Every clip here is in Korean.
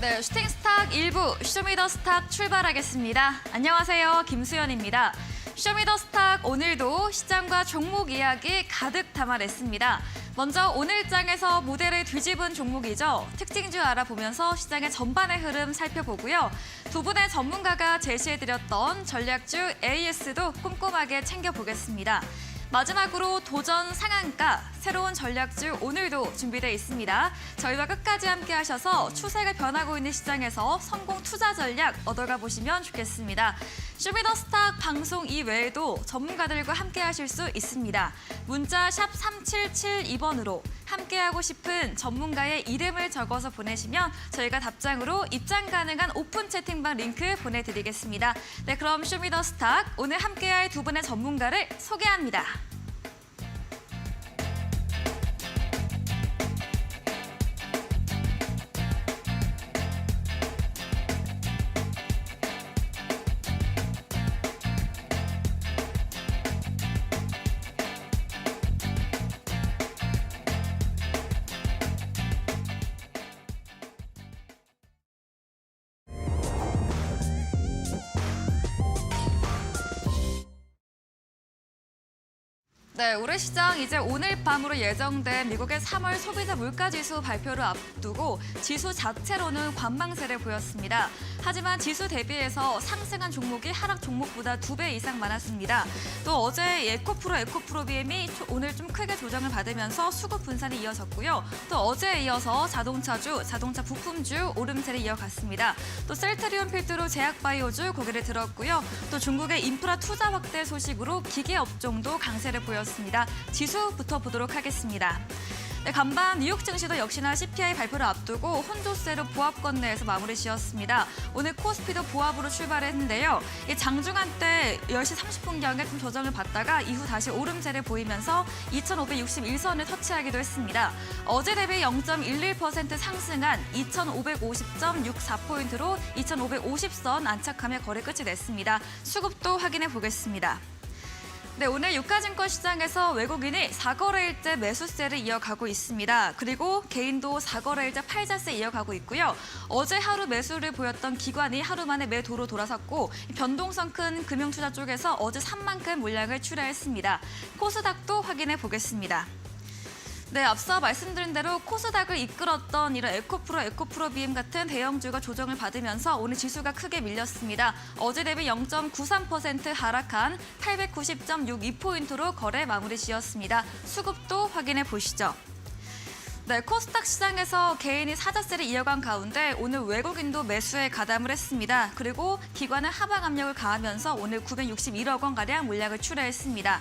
네, 슈팅스탁 1부 쇼미더스탁 출발하겠습니다. 안녕하세요, 김수연입니다. 쇼미더스탁 오늘도 시장과 종목 이야기 가득 담아냈습니다. 먼저 오늘 장에서 무대를 뒤집은 종목이죠. 특징주 알아보면서 시장의 전반의 흐름 살펴보고요. 두 분의 전문가가 제시해드렸던 전략주 AS도 꼼꼼하게 챙겨보겠습니다. 마지막으로 도전 상한가, 새로운 전략주 오늘도 준비되어 있습니다. 저희와 끝까지 함께 하셔서 추세가 변하고 있는 시장에서 성공 투자 전략 얻어가 보시면 좋겠습니다. 쇼미더스탁 방송 이외에도 전문가들과 함께 하실 수 있습니다. 문자 샵 3772번으로 함께하고 싶은 전문가의 이름을 적어서 보내시면 저희가 답장으로 입장 가능한 오픈 채팅방 링크 보내드리겠습니다. 네, 그럼 쇼미더스탁 오늘 함께할 두 분의 전문가를 소개합니다. 네, 올해 시장 이제 오늘 밤으로 예정된 미국의 3월 소비자 물가지수 발표를 앞두고 지수 자체로는 관망세를 보였습니다. 하지만 지수 대비해서 상승한 종목이 하락 종목보다 2배 이상 많았습니다. 또 어제 에코프로 BM이 오늘 좀 크게 조정을 받으면서 수급 분산이 이어졌고요. 또 어제에 이어서 자동차주, 자동차 부품주 오름세를 이어갔습니다. 또 셀트리온 필두로 제약바이오주 고개를 들었고요. 또 중국의 인프라 투자 확대 소식으로 기계 업종도 강세를 보였습니다. 지수부터 보도록 하겠습니다. 네, 간밤 뉴욕 증시도 역시나 CPI 발표를 앞두고 혼조세로 보합권 내에서 마무리 지었습니다. 오늘 코스피도 보합으로 출발했는데요. 장중한 때 10시 30분경에 좀 조정을 받다가 이후 다시 오름세를 보이면서 2,561선을 터치하기도 했습니다. 어제 대비 0.11% 상승한 2,550.64포인트로 2,550선 안착하며 거래 끝이 냈습니다. 수급도 확인해 보겠습니다. 네, 오늘 유가증권 시장에서 외국인이 4거래일째 매수세를 이어가고 있습니다. 그리고 개인도 4거래일째 팔자세 이어가고 있고요. 어제 하루 매수를 보였던 기관이 하루 만에 매도로 돌아섰고 변동성 큰 금융투자 쪽에서 어제 산만큼 물량을 출하했습니다. 코스닥도 확인해 보겠습니다. 네, 앞서 말씀드린 대로 코스닥을 이끌었던 이런 에코프로 BM 같은 대형주가 조정을 받으면서 오늘 지수가 크게 밀렸습니다. 어제 대비 0.93% 하락한 890.62포인트로 거래 마무리 지었습니다. 수급도 확인해 보시죠. 네, 코스닥 시장에서 개인이 사자세를 이어간 가운데 오늘 외국인도 매수에 가담을 했습니다. 그리고 기관은 하방 압력을 가하면서 오늘 961억 원가량 물량을 출하했습니다.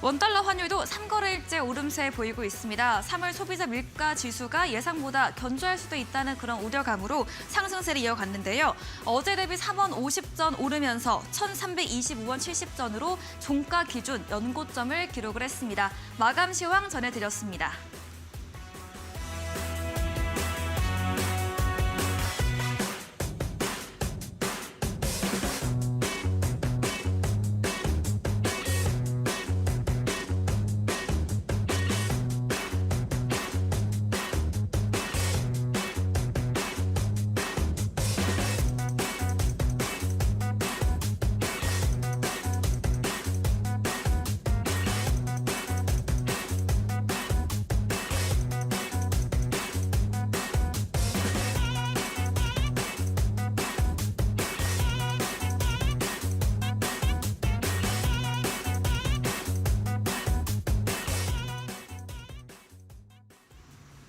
원달러 환율도 3거래일째 오름세 보이고 있습니다. 3월 소비자 물가 지수가 예상보다 견조할 수도 있다는 그런 우려감으로 상승세를 이어갔는데요. 어제 대비 3원 50전 오르면서 1,325원 70전으로 종가 기준 연고점을 기록을 했습니다. 마감 시황 전해드렸습니다.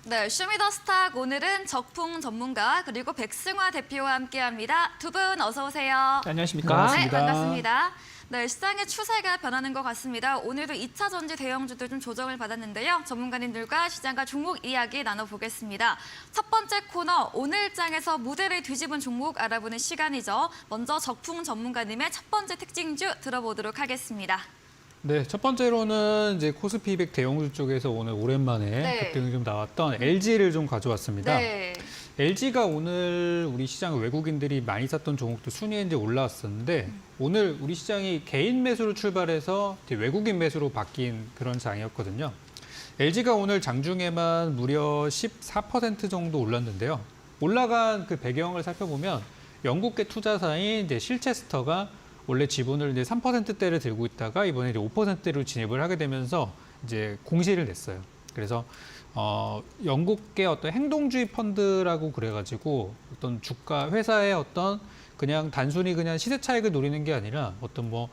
네, 쇼미더스탁 오늘은 적풍 전문가 그리고 백승화 대표와 함께합니다. 두 분 어서 오세요. 네, 안녕하십니까? 반갑습니다. 네, 반갑습니다. 네, 시장의 추세가 변하는 것 같습니다. 오늘도 2차 전지 대형주들 좀 조정을 받았는데요. 전문가님들과 시장과 종목 이야기 나눠보겠습니다. 첫 번째 코너, 오늘 장에서 무대를 뒤집은 종목 알아보는 시간이죠. 먼저 적풍 전문가님의 첫 번째 특징주 들어보도록 하겠습니다. 네, 첫 번째로는 이제 코스피 200 대형주 쪽에서 오늘 오랜만에 급등이 좀 나왔던 LG를 좀 가져왔습니다. 네. LG가 오늘 우리 시장 외국인들이 많이 샀던 종목도 순위에 이제 올라왔었는데 오늘 우리 시장이 개인 매수로 출발해서 외국인 매수로 바뀐 그런 장이었거든요. LG가 오늘 장중에만 무려 14% 정도 올랐는데요. 올라간 그 배경을 살펴보면 영국계 투자사인 이제 실체스터가 원래 지분을 이제 3%대를 들고 있다가 이번에 이제 5%로 진입을 하게 되면서 이제 공시를 냈어요. 그래서 영국계 어떤 행동주의 펀드라고 그래가지고 어떤 주가 회사의 어떤 그냥 단순히 그냥 시세 차익을 노리는 게 아니라 어떤 뭐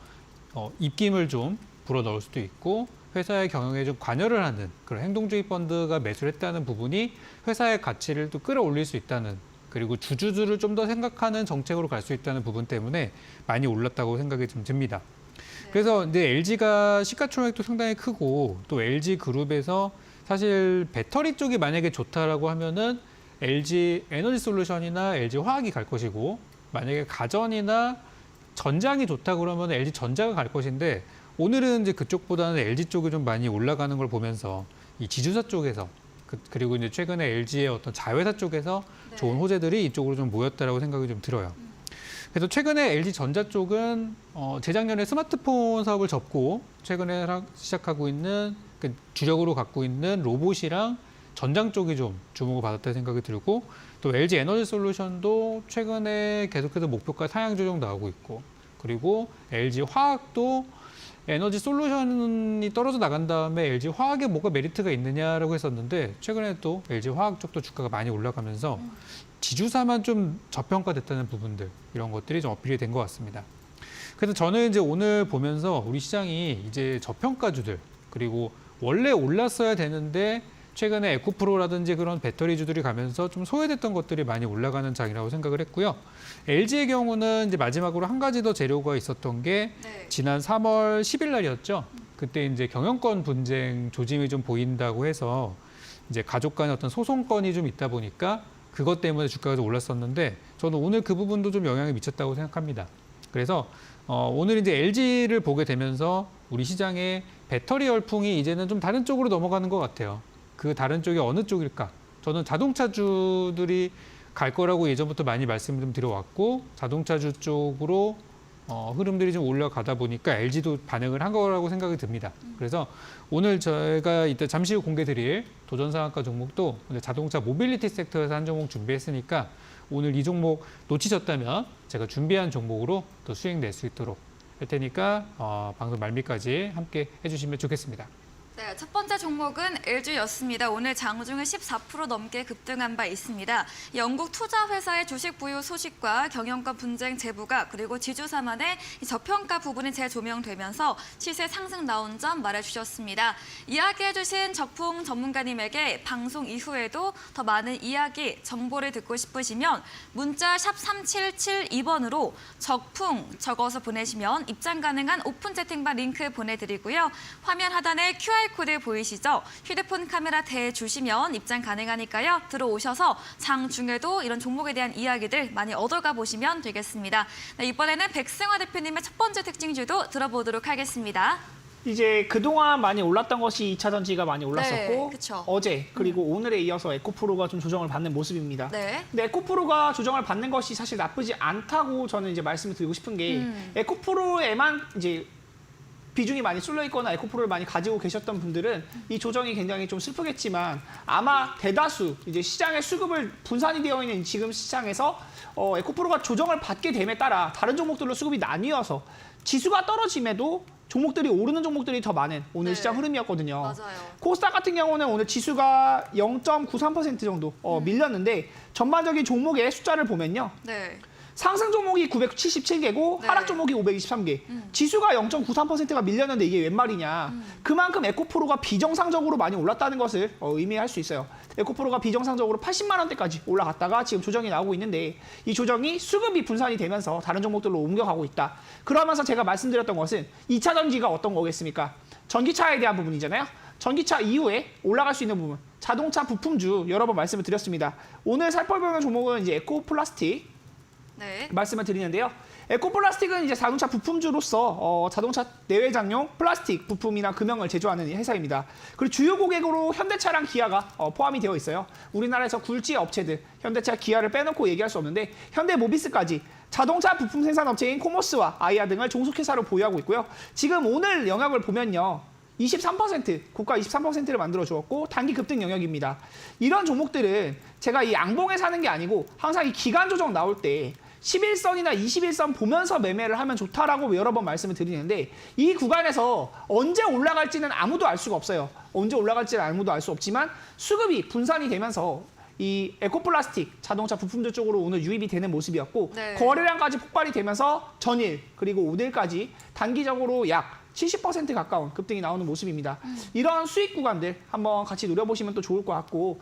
입김을 좀 불어 넣을 수도 있고 회사의 경영에 좀 관여를 하는 그런 행동주의 펀드가 매수를 했다는 부분이 회사의 가치를 또 끌어올릴 수 있다는, 그리고 주주들을 좀 더 생각하는 정책으로 갈 수 있다는 부분 때문에 많이 올랐다고 생각이 좀 듭니다. 그래서 이제 LG가 시가총액도 상당히 크고 또 LG 그룹에서 사실 배터리 쪽이 만약에 좋다라고 하면은 LG 에너지 솔루션이나 LG 화학이 갈 것이고, 만약에 가전이나 전장이 좋다 그러면 LG 전자가 갈 것인데, 오늘은 이제 그쪽보다는 LG 쪽이 좀 많이 올라가는 걸 보면서 이 지주사 쪽에서 그리고 이제 최근에 LG의 어떤 자회사 쪽에서 좋은 호재들이 이쪽으로 좀 모였다라고 생각이 좀 들어요. 그래서 최근에 LG 전자 쪽은 재작년에 스마트폰 사업을 접고 최근에 시작하고 있는 주력으로 갖고 있는 로봇이랑 전장 쪽이 좀 주목을 받았다는 생각이 들고, 또 LG 에너지 솔루션도 최근에 계속해서 목표가 상향 조정 나오고 있고, 그리고 LG 화학도 에너지 솔루션이 떨어져 나간 다음에 LG 화학에 뭐가 메리트가 있느냐라고 했었는데 최근에 또 LG 화학 쪽도 주가가 많이 올라가면서 지주사만 좀 저평가됐다는 부분들, 이런 것들이 좀 어필이 된 것 같습니다. 그래서 저는 이제 오늘 보면서 우리 시장이 이제 저평가주들, 그리고 원래 올랐어야 되는데 최근에 에코프로라든지 그런 배터리주들이 가면서 좀 소외됐던 것들이 많이 올라가는 장이라고 생각을 했고요. LG의 경우는 이제 마지막으로 한 가지 더 재료가 있었던 게 지난 3월 10일 날이었죠. 그때 이제 경영권 분쟁 조짐이 좀 보인다고 해서 이제 가족 간의 어떤 소송건이 좀 있다 보니까 그것 때문에 주가가 좀 올랐었는데, 저는 오늘 그 부분도 좀 영향이 미쳤다고 생각합니다. 그래서 오늘 이제 LG를 보게 되면서 우리 시장의 배터리 열풍이 이제는 좀 다른 쪽으로 넘어가는 것 같아요. 그 다른 쪽이 어느 쪽일까? 저는 자동차주들이 갈 거라고 예전부터 많이 말씀을 좀 드려왔고, 자동차주 쪽으로 흐름들이 좀 올라가다 보니까 LG도 반응을 한 거라고 생각이 듭니다. 그래서 오늘 저희가 이따 잠시 후 공개드릴 도전상한가 종목도 자동차 모빌리티 섹터에서 한 종목 준비했으니까 오늘 이 종목 놓치셨다면 제가 준비한 종목으로 또 수익 낼 수 있도록 할 테니까 방송 말미까지 함께 해주시면 좋겠습니다. 네, 첫 번째 종목은 LG였습니다. 오늘 장중에 14% 넘게 급등한 바 있습니다. 영국 투자회사의 주식 보유 소식과 경영권 분쟁 제보가, 그리고 지주사만의 저평가 부분이 재조명되면서 시세 상승 나온 점 말해주셨습니다. 이야기해주신 적풍 전문가님에게 방송 이후에도 더 많은 이야기, 정보를 듣고 싶으시면 문자 샵 3772번으로 적풍 적어서 보내시면 입장 가능한 오픈 채팅방 링크 보내드리고요. 화면 하단에 QR코드 보이시죠? 휴대폰 카메라 대주시면 입장 가능하니까요. 들어오셔서 장중에도 이런 종목에 대한 이야기들 많이 얻어가 보시면 되겠습니다. 네, 이번에는 백승화 대표님의 첫 번째 특징주도 들어보도록 하겠습니다. 이제 그동안 많이 올랐던 것이 2차 전지가 많이 올랐었고, 네, 어제 그리고 오늘에 이어서 에코프로가 좀 조정을 받는 모습입니다. 네. 근데 에코프로가 조정을 받는 것이 사실 나쁘지 않다고 저는 이제 말씀을 드리고 싶은 게, 에코프로에만 이제 비중이 많이 쏠려 있거나 에코프로를 많이 가지고 계셨던 분들은 이 조정이 굉장히 좀 슬프겠지만, 아마 대다수 이제 시장의 수급을 분산이 되어 있는 지금 시장에서 에코프로가 조정을 받게 됨에 따라 다른 종목들로 수급이 나뉘어서 지수가 떨어짐에도 종목들이 오르는 종목들이 더 많은 오늘 시장 흐름이었거든요. 맞아요. 코스닥 같은 경우는 오늘 지수가 0.93% 정도 밀렸는데, 전반적인 종목의 숫자를 보면요. 네. 상승 종목이 977개고 네. 하락 종목이 523개. 지수가 0.93%가 밀렸는데 이게 웬 말이냐. 그만큼 에코프로가 비정상적으로 많이 올랐다는 것을 의미할 수 있어요. 에코프로가 비정상적으로 80만 원대까지 올라갔다가 지금 조정이 나오고 있는데, 이 조정이 수급이 분산이 되면서 다른 종목들로 옮겨가고 있다. 그러면서 제가 말씀드렸던 것은 2차 전지가 어떤 거겠습니까? 전기차에 대한 부분이잖아요. 전기차 이후에 올라갈 수 있는 부분, 자동차 부품주 여러 번 말씀을 드렸습니다. 오늘 살펴보는 종목은 이제 에코플라스틱 네. 말씀을 드리는데요. 에코플라스틱은 이제 자동차 부품주로서 자동차 내외장용 플라스틱 부품이나 금형을 제조하는 회사입니다. 그리고 주요 고객으로 현대차랑 기아가 포함이 되어 있어요. 우리나라에서 굴지 업체들, 현대차, 기아를 빼놓고 얘기할 수 없는데, 현대모비스까지 자동차 부품 생산 업체인 코모스와 아이아 등을 종속회사로 보유하고 있고요. 지금 오늘 영역을 보면요. 23%, 고가 23%를 만들어 주었고 단기 급등 영역입니다. 이런 종목들은 제가 이 양봉에 사는 게 아니고 항상 이 기간 조정 나올 때 11선이나 21선 보면서 매매를 하면 좋다라고 여러 번 말씀을 드리는데 이 구간에서 언제 올라갈지는 아무도 알 수가 없어요. 언제 올라갈지는 아무도 알 수 없지만 수급이 분산이 되면서 이 에코플라스틱 자동차 부품들 쪽으로 오늘 유입이 되는 모습이었고 네. 거래량까지 폭발이 되면서 전일 그리고 오늘까지 단기적으로 약 70% 가까운 급등이 나오는 모습입니다. 이런 수익 구간들 한번 같이 노려보시면 또 좋을 것 같고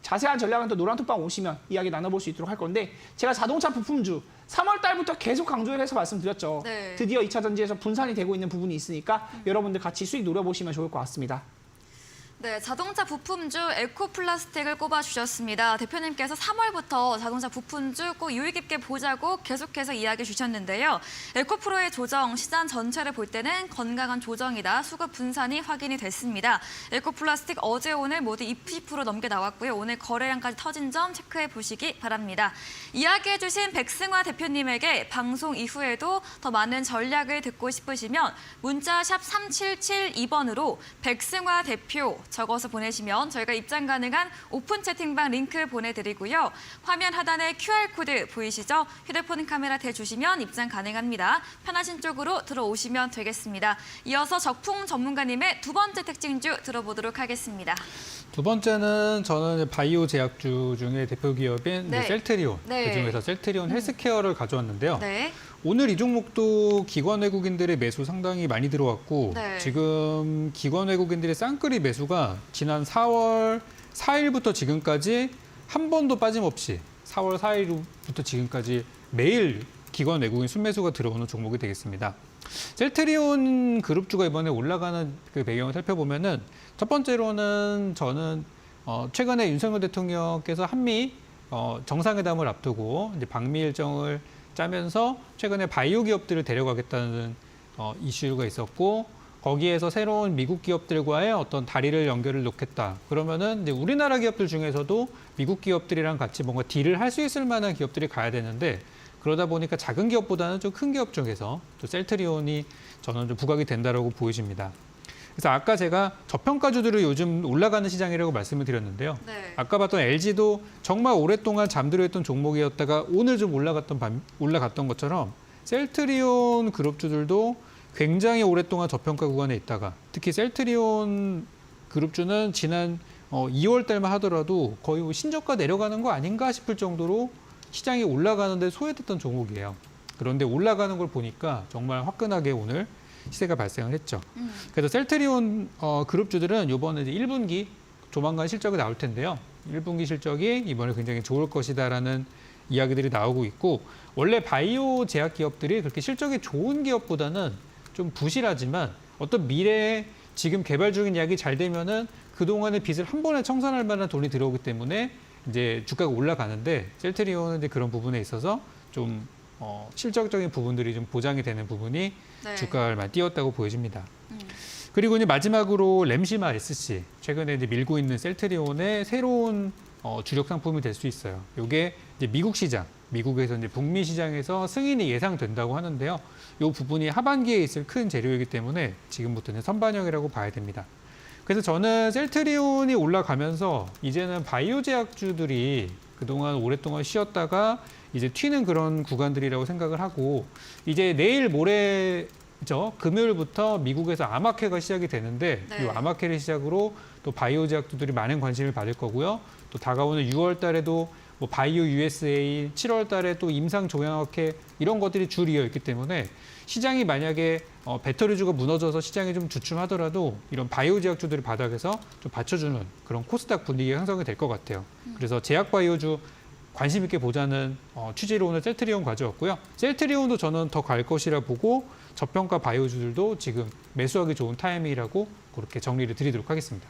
자세한 전략은 또 노란톡방 오시면 이야기 나눠볼 수 있도록 할 건데 제가 자동차 부품주 3월 달부터 계속 강조를 해서 말씀드렸죠. 네. 드디어 2차 전지에서 분산이 되고 있는 부분이 있으니까 여러분들 같이 수익 노려보시면 좋을 것 같습니다. 네, 자동차 부품주 에코플라스틱을 꼽아주셨습니다. 대표님께서 3월부터 자동차 부품주 꼭 유의 깊게 보자고 계속해서 이야기 주셨는데요. 에코프로의 조정, 시장 전체를 볼 때는 건강한 조정이다. 수급 분산이 확인이 됐습니다. 에코플라스틱 어제 오늘 모두 20% 넘게 나왔고요. 오늘 거래량까지 터진 점 체크해 보시기 바랍니다. 이야기해 주신 백승화 대표님에게 방송 이후에도 더 많은 전략을 듣고 싶으시면 문자 샵 3772번으로 백승화 대표 적어서 보내시면 저희가 입장 가능한 오픈 채팅방 링크 보내드리고요. 화면 하단에 QR코드 보이시죠? 휴대폰 카메라 대주시면 입장 가능합니다. 편하신 쪽으로 들어오시면 되겠습니다. 이어서 적풍 전문가님의 두 번째 특징주 들어보도록 하겠습니다. 두 번째는 저는 바이오 제약주 중에 대표 기업인 네. 셀트리온, 네. 그중에서 셀트리온 헬스케어를 가져왔는데요. 네. 오늘 이 종목도 기관 외국인들의 매수 상당히 많이 들어왔고 네. 지금 기관 외국인들의 쌍끌이 매수가 지난 4월 4일부터 지금까지 한 번도 빠짐없이 4월 4일부터 지금까지 매일 기관 외국인 순매수가 들어오는 종목이 되겠습니다. 셀트리온 그룹주가 이번에 올라가는 그 배경을 살펴보면은 첫 번째로는 저는 최근에 윤석열 대통령께서 한미 정상회담을 앞두고 이제 방미 일정을 짜면서 최근에 바이오 기업들을 데려가겠다는 이슈가 있었고 거기에서 새로운 미국 기업들과의 어떤 다리를 연결을 놓겠다. 그러면은 이제 우리나라 기업들 중에서도 미국 기업들이랑 같이 뭔가 딜을 할 수 있을 만한 기업들이 가야 되는데 그러다 보니까 작은 기업보다는 좀 큰 기업 쪽에서 또 셀트리온이 저는 좀 부각이 된다라고 보여집니다. 그래서 아까 제가 저평가주들을 요즘 올라가는 시장이라고 말씀을 드렸는데요. 네. 아까 봤던 LG도 정말 오랫동안 잠들어 있던 종목이었다가 오늘 좀 올라갔던 것처럼 셀트리온 그룹주들도 굉장히 오랫동안 저평가 구간에 있다가 특히 셀트리온 그룹주는 지난 2월 달만 하더라도 거의 신저가 내려가는 거 아닌가 싶을 정도로 시장이 올라가는데 소외됐던 종목이에요. 그런데 올라가는 걸 보니까 정말 화끈하게 오늘 시세가 발생을 했죠. 그래서 셀트리온 그룹주들은 이번에 이제 1분기 조만간 실적이 나올 텐데요. 1분기 실적이 이번에 굉장히 좋을 것이다라는 이야기들이 나오고 있고 원래 바이오 제약 기업들이 그렇게 실적이 좋은 기업보다는 좀 부실하지만 어떤 미래에 지금 개발 중인 약이 잘 되면은 그동안의 빚을 한 번에 청산할 만한 돈이 들어오기 때문에 이제 주가가 올라가는데 셀트리온은 이제 그런 부분에 있어서 좀 실적적인 부분들이 좀 보장이 되는 부분이 네. 주가를 많이 띄웠다고 보여집니다. 그리고 이제 마지막으로 램시마 SC 최근에 이제 밀고 있는 셀트리온의 새로운 주력 상품이 될 수 있어요. 이게 이제 미국 시장, 미국에서 이제 북미 시장에서 승인이 예상된다고 하는데요. 이 부분이 하반기에 있을 큰 재료이기 때문에 지금부터는 선반영이라고 봐야 됩니다. 그래서 저는 셀트리온이 올라가면서 이제는 바이오 제약주들이 그동안 오랫동안 쉬었다가 이제 튀는 그런 구간들이라고 생각을 하고 이제 내일 모레죠. 금요일부터 미국에서 아마케가 시작이 되는데 네. 이 아마케를 시작으로 또 바이오 제약주들이 많은 관심을 받을 거고요. 또 다가오는 6월 달에도 뭐 바이오 USA, 7월 달에 또 임상 종양학회 이런 것들이 줄 이어 있기 때문에 시장이 만약에 배터리주가 무너져서 시장이 좀 주춤하더라도 이런 바이오 제약주들이 바닥에서 좀 받쳐주는 그런 코스닥 분위기가 형성이 될 것 같아요. 그래서 제약 바이오주 관심 있게 보자는 취지로 오늘 셀트리온 가져왔고요. 셀트리온도 저는 더 갈 것이라 보고 저평가 바이오주들도 지금 매수하기 좋은 타이밍이라고 그렇게 정리를 드리도록 하겠습니다.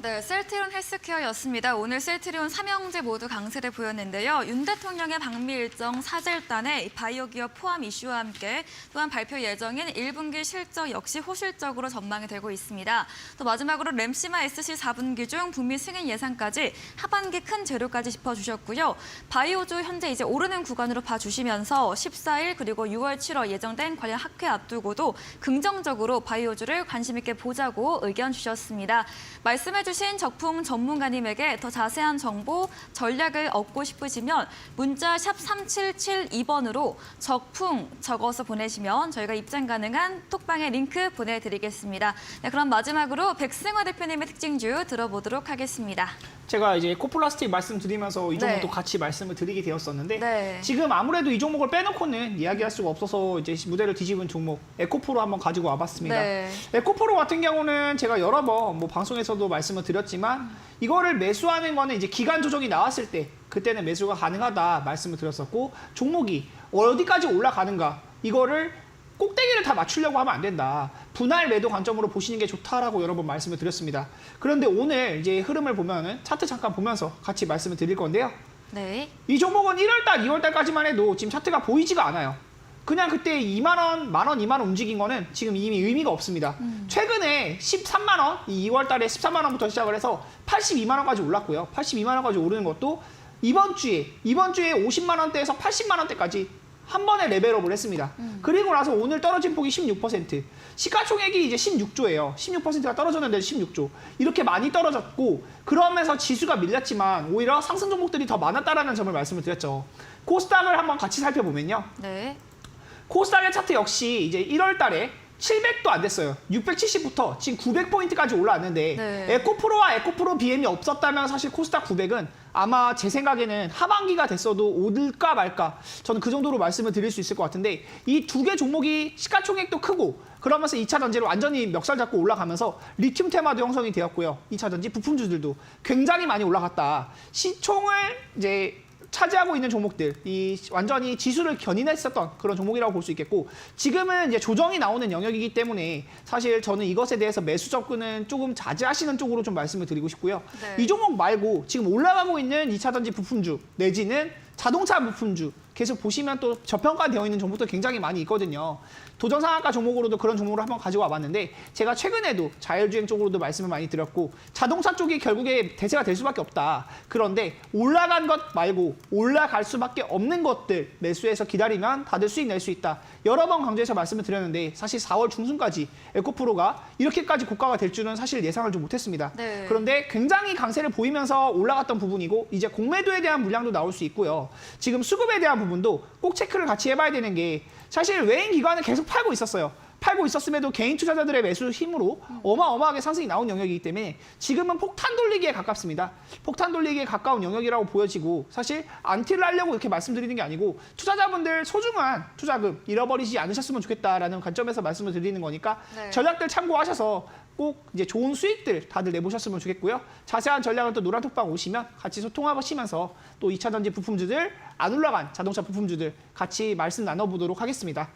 네, 셀트리온 헬스케어였습니다. 오늘 셀트리온 삼형제 모두 강세를 보였는데요. 윤 대통령의 방미 일정 사절단에 바이오 기업 포함 이슈와 함께 또한 발표 예정인 1분기 실적 역시 호실적으로 전망이 되고 있습니다. 또 마지막으로 램시마 SC 4분기 중 북미 승인 예상까지 하반기 큰 재료까지 짚어주셨고요. 바이오주 현재 이제 오르는 구간으로 봐주시면서 14일 그리고 6월, 7월 예정된 관련 학회 앞두고도 긍정적으로 바이오주를 관심 있게 보자고 의견 주셨습니다. 말씀해주신 적풍 전문가님에게 더 자세한 정보, 전략을 얻고 싶으시면 문자 샵 3772번으로 적풍 적어서 보내시면 저희가 입장 가능한 톡방에 링크 보내드리겠습니다. 네, 그럼 마지막으로 백승화 대표님의 특징주 들어보도록 하겠습니다. 제가 이제 코플라스틱 말씀드리면서 이 종목도 네. 같이 말씀을 드리게 되었었는데 네. 지금 아무래도 이 종목을 빼놓고는 이야기할 수가 없어서 이제 무대를 뒤집은 종목 에코프로 한번 가지고 와봤습니다. 네. 에코프로 같은 경우는 제가 여러 번 뭐 방송에서도 말씀을 드렸지만 이거를 매수하는 거는 이제 기간 조정이 나왔을 때 그때는 매수가 가능하다 말씀을 드렸었고 종목이 어디까지 올라가는가 이거를 꼭대기를 다 맞추려고 하면 안 된다. 분할 매도 관점으로 보시는 게 좋다라고 여러 번 말씀을 드렸습니다. 그런데 오늘 이제 흐름을 보면은 차트 잠깐 보면서 같이 말씀을 드릴 건데요. 네. 이 종목은 1월달, 2월달까지만 해도 지금 차트가 보이지가 않아요. 그냥 그때 2만 원, 만 원, 2만 원 움직인 거는 지금 이미 의미가 없습니다. 최근에 13만 원, 이 2월 달에 13만 원부터 시작을 해서 82만 원까지 올랐고요. 82만 원까지 오르는 것도 이번 주에 50만 원대에서 80만 원대까지 한 번에 레벨업을 했습니다. 그리고 나서 오늘 떨어진 폭이 16%. 시가총액이 이제 16조예요. 16%가 떨어졌는데 16조. 이렇게 많이 떨어졌고 그러면서 지수가 밀렸지만 오히려 상승 종목들이 더 많았다라는 점을 말씀을 드렸죠. 코스닥을 한번 같이 살펴보면요. 네. 코스닥의 차트 역시 이제 1월 달에 700도 안 됐어요. 670부터 지금 900포인트까지 올라왔는데 네. 에코프로와 에코프로 BM이 없었다면 사실 코스닥 900은 아마 제 생각에는 하반기가 됐어도 오를까 말까 저는 그 정도로 말씀을 드릴 수 있을 것 같은데 이 두 개 종목이 시가총액도 크고 그러면서 2차 전지로 완전히 멱살 잡고 올라가면서 리튬 테마도 형성이 되었고요. 2차 전지 부품주들도 굉장히 많이 올라갔다. 시총을 이제 차지하고 있는 종목들, 이 완전히 지수를 견인했었던 그런 종목이라고 볼 수 있겠고 지금은 이제 조정이 나오는 영역이기 때문에 사실 저는 이것에 대해서 매수 접근은 조금 자제하시는 쪽으로 좀 말씀을 드리고 싶고요. 네. 이 종목 말고 지금 올라가고 있는 2차 전지 부품주 내지는 자동차 부품주 계속 보시면 또 저평가되어 있는 종목도 굉장히 많이 있거든요. 도전상한가 종목으로도 그런 종목을 한번 가지고 와봤는데 제가 최근에도 자율주행 쪽으로도 말씀을 많이 드렸고 자동차 쪽이 결국에 대세가 될 수밖에 없다. 그런데 올라간 것 말고 올라갈 수밖에 없는 것들 매수해서 기다리면 다들 수익 낼 수 있다. 여러 번 강조해서 말씀을 드렸는데 사실 4월 중순까지 에코프로가 이렇게까지 고가가 될 줄은 사실 예상을 좀 못했습니다. 네. 그런데 굉장히 강세를 보이면서 올라갔던 부분이고 이제 공매도에 대한 물량도 나올 수 있고요. 지금 수급에 대한 부분도 꼭 체크를 같이 해봐야 되는 게 사실 외인 기관은 계속 팔고 있었어요. 팔고 있었음에도 개인 투자자들의 매수 힘으로 어마어마하게 상승이 나온 영역이기 때문에 지금은 폭탄 돌리기에 가깝습니다. 폭탄 돌리기에 가까운 영역이라고 보여지고 사실 안티를 하려고 이렇게 말씀드리는 게 아니고 투자자분들 소중한 투자금 잃어버리지 않으셨으면 좋겠다라는 관점에서 말씀을 드리는 거니까 네. 전략들 참고하셔서 꼭 이제 좋은 수익들 다들 내보셨으면 좋겠고요. 자세한 전략은 또 노란톡방 오시면 같이 소통하시면서 또 2차 전지 부품주들 안 올라간 자동차 부품주들 같이 말씀 나눠보도록 하겠습니다.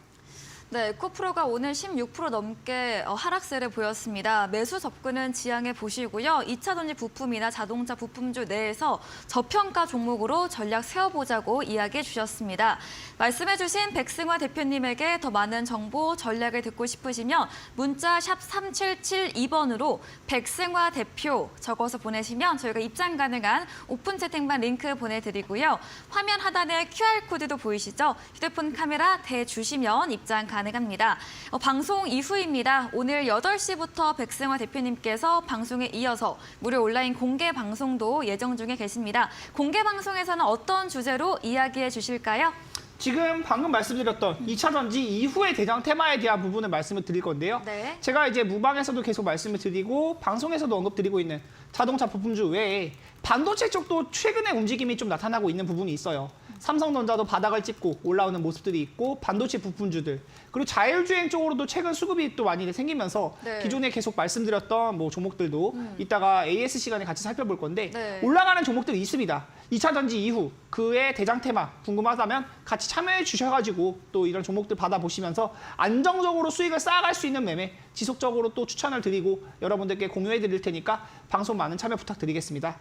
네, 에코프로가 오늘 16% 넘게 하락세를 보였습니다. 매수 접근은 지양해 보시고요. 2차 전지 부품이나 자동차 부품주 내에서 저평가 종목으로 전략 세워보자고 이야기해 주셨습니다. 말씀해 주신 백승화 대표님에게 더 많은 정보, 전략을 듣고 싶으시면 문자 샵 3772번으로 백승화 대표 적어서 보내시면 저희가 입장 가능한 오픈 채팅방 링크 보내드리고요. 화면 하단에 QR코드도 보이시죠? 휴대폰 카메라 대주시면 입장 가능합니다. 방송 이후입니다. 오늘 8시부터 백승화 대표님께서 방송에 이어서 무료 온라인 공개 방송도 예정 중에 계십니다. 공개 방송에서는 어떤 주제로 이야기해 주실까요? 지금 방금 말씀드렸던 2차 전지 이후의 대장 테마에 대한 부분을 말씀을 드릴 건데요. 네. 제가 이제 무방에서도 계속 말씀을 드리고 방송에서도 언급드리고 있는 자동차 부품주 외에 반도체 쪽도 최근에 움직임이 좀 나타나고 있는 부분이 있어요. 삼성전자도 바닥을 찍고 올라오는 모습들이 있고 반도체 부품주들 그리고 자율주행 쪽으로도 최근 수급이 또 많이 생기면서 네. 기존에 계속 말씀드렸던 뭐 종목들도 이따가 AS 시간에 같이 살펴볼 건데 네. 올라가는 종목들이 있습니다. 2차 전지 이후 그의 대장 테마 궁금하다면 같이 참여해 주셔가지고 또 이런 종목들 받아보시면서 안정적으로 수익을 쌓아갈 수 있는 매매 지속적으로 또 추천을 드리고 여러분들께 공유해 드릴 테니까 방송 많은 참여 부탁드리겠습니다.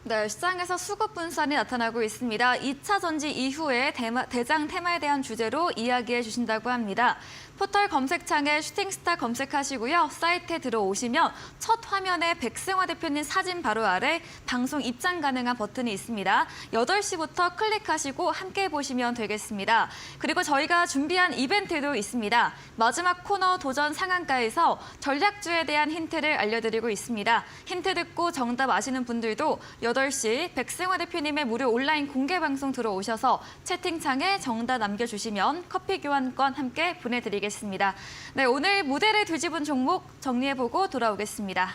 네, 시장에서 수급 분산이 나타나고 있습니다. 2차 전지 이후에 대장 테마에 대한 주제로 이야기해 주신다고 합니다. 포털 검색창에 슈팅스타 검색하시고요. 사이트에 들어오시면 첫 화면에 백승화 대표님 사진 바로 아래 방송 입장 가능한 버튼이 있습니다. 8시부터 클릭하시고 함께 보시면 되겠습니다. 그리고 저희가 준비한 이벤트도 있습니다. 마지막 코너 도전 상한가에서 전략주에 대한 힌트를 알려드리고 있습니다. 힌트 듣고 정답 아시는 분들도 8시 백승화 대표님의 무료 온라인 공개 방송 들어오셔서 채팅창에 정답 남겨주시면 커피 교환권 함께 보내드리겠습니다. 네, 오늘 무대를 뒤집은 종목 정리해보고 돌아오겠습니다.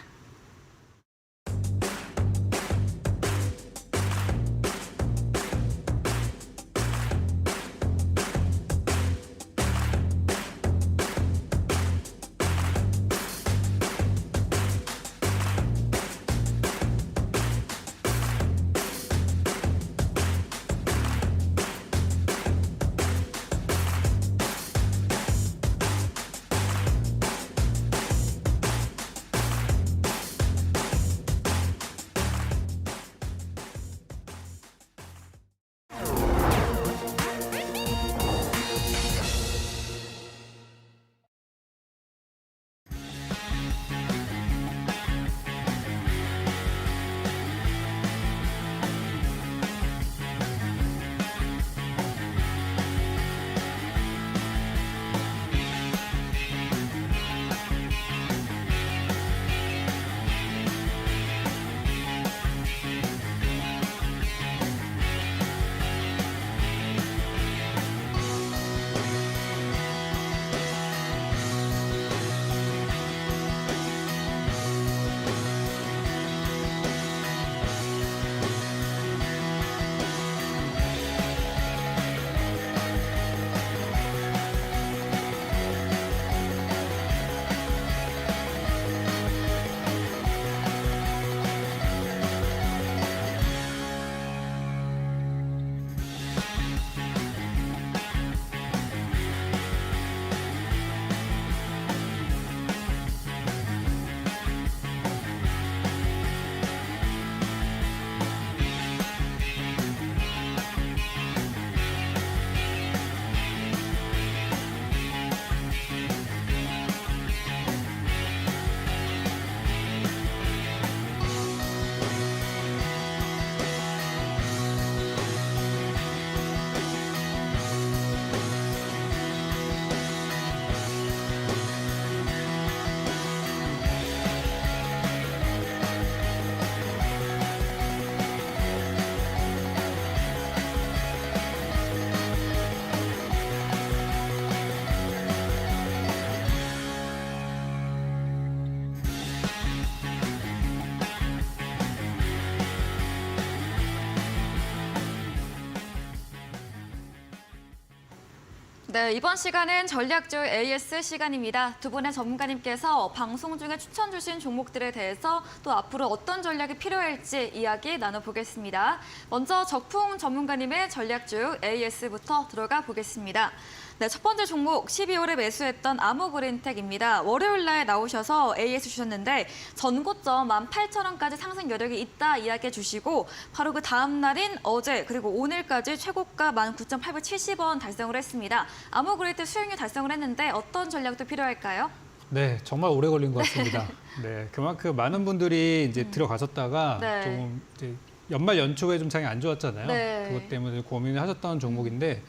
네, 이번 시간은 전략주 AS 시간입니다. 두 분의 전문가님께서 방송 중에 추천 주신 종목들에 대해서 또 앞으로 어떤 전략이 필요할지 이야기 나눠보겠습니다. 먼저 적풍 전문가님의 전략주 AS부터 들어가 보겠습니다. 네, 첫 번째 종목 12월에 매수했던 아모그린텍입니다. 월요일 날 나오셔서 AS 주셨는데 전고점 18,000원까지 상승 여력이 있다 이야기해 주시고 바로 그 다음 날인 어제 그리고 오늘까지 최고가 19,870원 달성을 했습니다. 아모그린텍 수익률 달성을 했는데 어떤 전략도 필요할까요? 네, 정말 오래 걸린 것 같습니다. 네, 그만큼 많은 분들이 이제 들어가셨다가 네. 좀 이제 연말 연초에 좀 장이 안 좋았잖아요. 네. 그것 때문에 고민을 하셨던 종목인데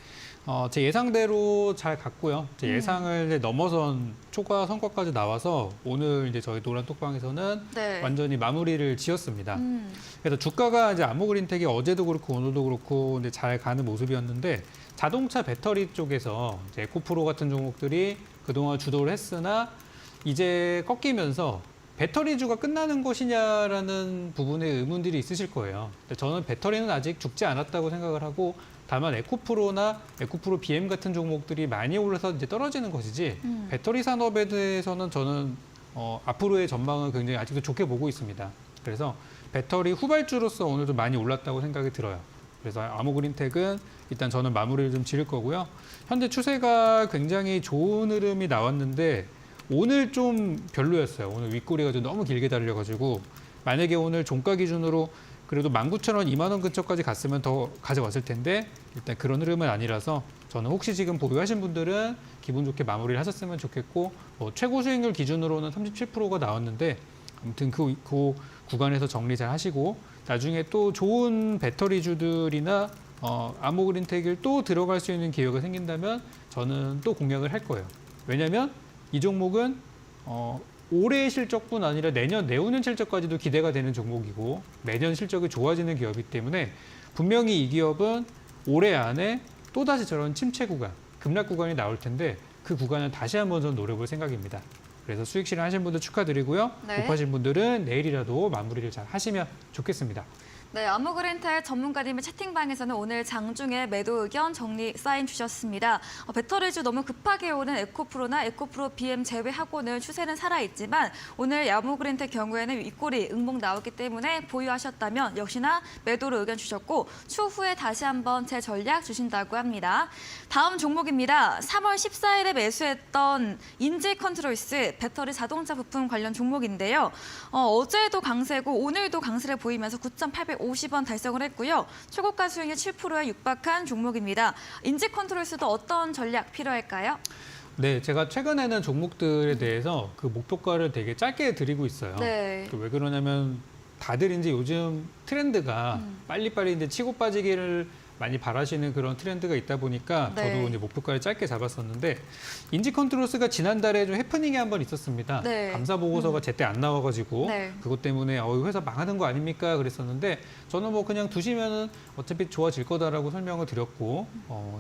제 예상대로 잘 갔고요. 제 예상을 이제 넘어선 초과 성과까지 나와서 오늘 이제 저희 노란 톡방에서는 네. 완전히 마무리를 지었습니다. 그래서 주가가 이제 아모그린텍이 어제도 그렇고 오늘도 그렇고 이제 잘 가는 모습이었는데 자동차 배터리 쪽에서 이제 에코프로 같은 종목들이 그동안 주도를 했으나 이제 꺾이면서 배터리주가 끝나는 것이냐라는 부분에 의문들이 있으실 거예요. 근데 저는 배터리는 아직 죽지 않았다고 생각을 하고 다만 에코프로나 에코프로 BM 같은 종목들이 많이 올라서 이제 떨어지는 것이지 배터리 산업에 대해서는 저는 앞으로의 전망을 굉장히 아직도 좋게 보고 있습니다. 그래서 배터리 후발주로서 오늘 좀 많이 올랐다고 생각이 들어요. 그래서 아모그린텍은 일단 저는 마무리를 좀 지을 거고요. 현재 추세가 굉장히 좋은 흐름이 나왔는데 오늘 좀 별로였어요. 오늘 윗꼬리가 좀 너무 길게 달려가지고 만약에 오늘 종가 기준으로 그래도 19,000원, 2만 원 근처까지 갔으면 더 가져왔을 텐데 일단 그런 흐름은 아니라서 저는 혹시 지금 보유하신 분들은 기분 좋게 마무리를 하셨으면 좋겠고 최고 수익률 기준으로는 37%가 나왔는데 아무튼 그 구간에서 정리 잘 하시고 나중에 또 좋은 배터리주들이나 아모그린텍을 또 들어갈 수 있는 기회가 생긴다면 저는 또 공략을 할 거예요. 왜냐하면 이 종목은 올해의 실적뿐 아니라 내후년 실적까지도 기대가 되는 종목이고 매년 실적이 좋아지는 기업이기 때문에 분명히 이 기업은 올해 안에 또다시 저런 침체 구간, 급락 구간이 나올 텐데 그 구간을 다시 한번 좀 노려볼 생각입니다. 그래서 수익 실현하신 분들 축하드리고요. 네. 못 하신 분들은 내일이라도 마무리를 잘 하시면 좋겠습니다. 네, 아모그린텍 전문가님의 채팅방에서는 오늘 장중에 매도 의견 정리 사인 주셨습니다. 배터리주 너무 급하게 오른 에코프로나 에코프로 BM 제외하고는 추세는 살아있지만 오늘 아모그린텍 경우에는 윗꼬리 응봉 나왔기 때문에 보유하셨다면 역시나 매도로 의견 주셨고 추후에 다시 한번 재전략 주신다고 합니다. 다음 종목입니다. 3월 14일에 매수했던 인지컨트롤스 배터리 자동차 부품 관련 종목인데요. 어제도 강세고 오늘도 강세를 보이면서 9,850원 달성을 했고요. 최고가 수익률 7%에 육박한 종목입니다. 인지컨트롤스도 어떤 전략 필요할까요? 네, 제가 최근에는 종목들에 대해서 그 목표가를 되게 짧게 드리고 있어요. 네. 왜 그러냐면 다들 이제 요즘 트렌드가 빨리빨리 이제 치고 빠지기를 많이 바라시는 그런 트렌드가 있다 보니까 네. 저도 이제 목표가를 짧게 잡았었는데 인지컨트롤스가 지난달에 좀 해프닝이 한 번 있었습니다. 네. 감사 보고서가 제때 안 나와가지고 네. 그것 때문에 회사 망하는 거 아닙니까 그랬었는데 저는 뭐 그냥 두시면은 어차피 좋아질 거다라고 설명을 드렸고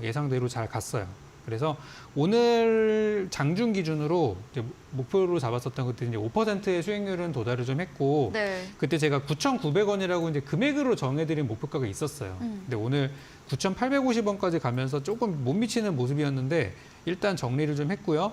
예상대로 잘 갔어요. 그래서 오늘 장중 기준으로 이제 목표로 잡았었던 것들이 이제 5%의 수익률은 도달을 좀 했고 네. 그때 제가 9,900원이라고 이제 금액으로 정해드린 목표가가 있었어요. 근데 오늘 9,850원까지 가면서 조금 못 미치는 모습이었는데 일단 정리를 좀 했고요.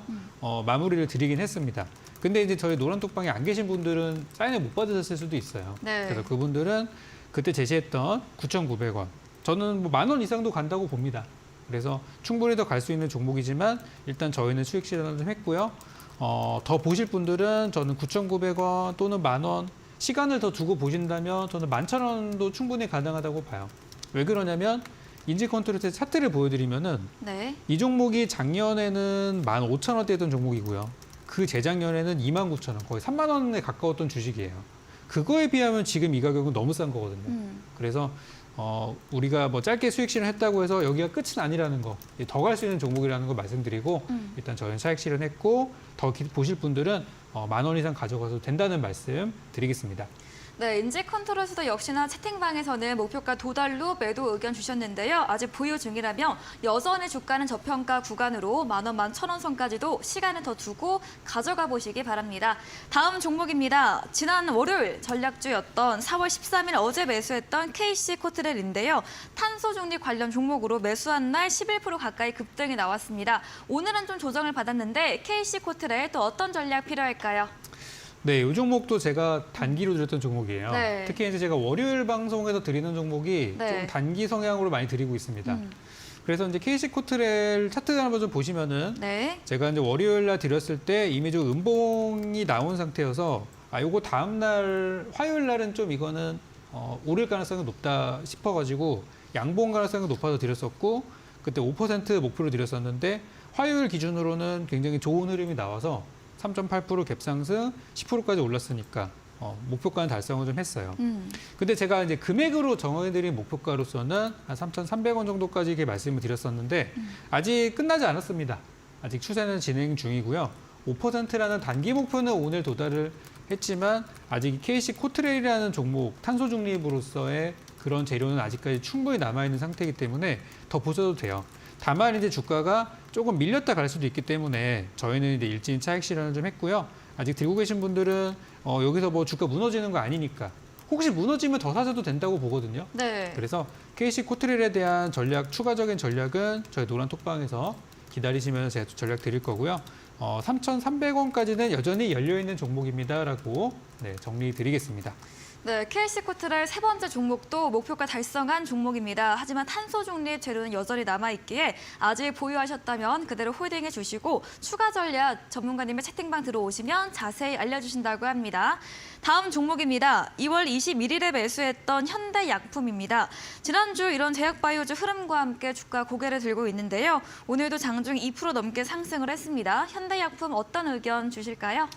마무리를 드리긴 했습니다. 근데 이제 저희 노란톡방에 안 계신 분들은 사인을 못 받으셨을 수도 있어요. 네. 그래서 그분들은 그때 제시했던 9,900원. 저는 뭐 10,000원 이상도 간다고 봅니다. 그래서 충분히 더 갈 수 있는 종목이지만 일단 저희는 수익 실현을 좀 했고요. 더 보실 분들은 저는 9,900원 또는 10,000원 시간을 더 두고 보신다면 저는 11,000원도 충분히 가능하다고 봐요. 왜 그러냐면 인지컨트롤의 차트를 보여드리면은 네. 이 종목이 작년에는 15,000원대였던 종목이고요. 그 재작년에는 29,000원, 거의 3만 원에 가까웠던 주식이에요. 그거에 비하면 지금 이 가격은 너무 싼 거거든요. 그래서 우리가 뭐 짧게 수익 실현했다고 해서 여기가 끝은 아니라는 거, 더 갈 수 있는 종목이라는 거 말씀드리고 일단 저희는 차익 실현했고 더 보실 분들은 10,000원 이상 가져가도 된다는 말씀 드리겠습니다. 네, 인지컨트롤스도 역시나 채팅방에서는 목표가 도달로 매도 의견 주셨는데요. 아직 보유 중이라면 여전히 주가는 저평가 구간으로 10,000원, 11,000원 선까지도 시간을 더 두고 가져가 보시기 바랍니다. 다음 종목입니다. 지난 월요일 전략주였던 4월 13일 어제 매수했던 KC 코트렐인데요. 탄소 중립 관련 종목으로 매수한 날 11% 가까이 급등이 나왔습니다. 오늘은 좀 조정을 받았는데 KC 코트렐 또 어떤 전략 필요할까요? 네, 이 종목도 제가 단기로 드렸던 종목이에요. 네. 특히 이제 제가 월요일 방송에서 드리는 종목이 네. 좀 단기 성향으로 많이 드리고 있습니다. 그래서 이제 KC 코트렐 차트 한번 좀 보시면은 네. 제가 이제 월요일 날 드렸을 때 이미 좀 음봉이 나온 상태여서 요거 다음 날 화요일 날은 좀 이거는 오를 가능성이 높다 싶어가지고 양봉 가능성이 높아서 드렸었고 그때 5% 목표로 드렸었는데 화요일 기준으로는 굉장히 좋은 흐름이 나와서 3.8% 갭상승 10%까지 올랐으니까 목표가는 달성을 좀 했어요. 근데 제가 이제 금액으로 정해드린 목표가로서는 한 3,300원 정도까지 이렇게 말씀을 드렸었는데 아직 끝나지 않았습니다. 아직 추세는 진행 중이고요. 5%라는 단기 목표는 오늘 도달을 했지만 아직 KC 코트렐이라는 종목 탄소 중립으로서의 그런 재료는 아직까지 충분히 남아있는 상태이기 때문에 더 보셔도 돼요. 다만 이제 주가가 조금 밀렸다 갈 수도 있기 때문에 저희는 이제 일진 차익 실현을 좀 했고요. 아직 들고 계신 분들은 여기서 뭐 주가 무너지는 거 아니니까 혹시 무너지면 더 사셔도 된다고 보거든요. 네. 그래서 KC 코트렐에 대한 추가적인 전략은 저희 노란톡방에서 기다리시면 제가 전략 드릴 거고요. 3,300원까지는 여전히 열려있는 종목입니다라고 정리 드리겠습니다. 네, KC 코트렐 세 번째 종목도 목표가 달성한 종목입니다. 하지만 탄소 중립 재료는 여전히 남아있기에 아직 보유하셨다면 그대로 홀딩해 주시고 추가 전략 전문가님의 채팅방 들어오시면 자세히 알려주신다고 합니다. 다음 종목입니다. 2월 21일에 매수했던 현대약품입니다. 지난주 이런 제약바이오주 흐름과 함께 주가 고개를 들고 있는데요. 오늘도 장중 2% 넘게 상승을 했습니다. 현대약품 어떤 의견 주실까요?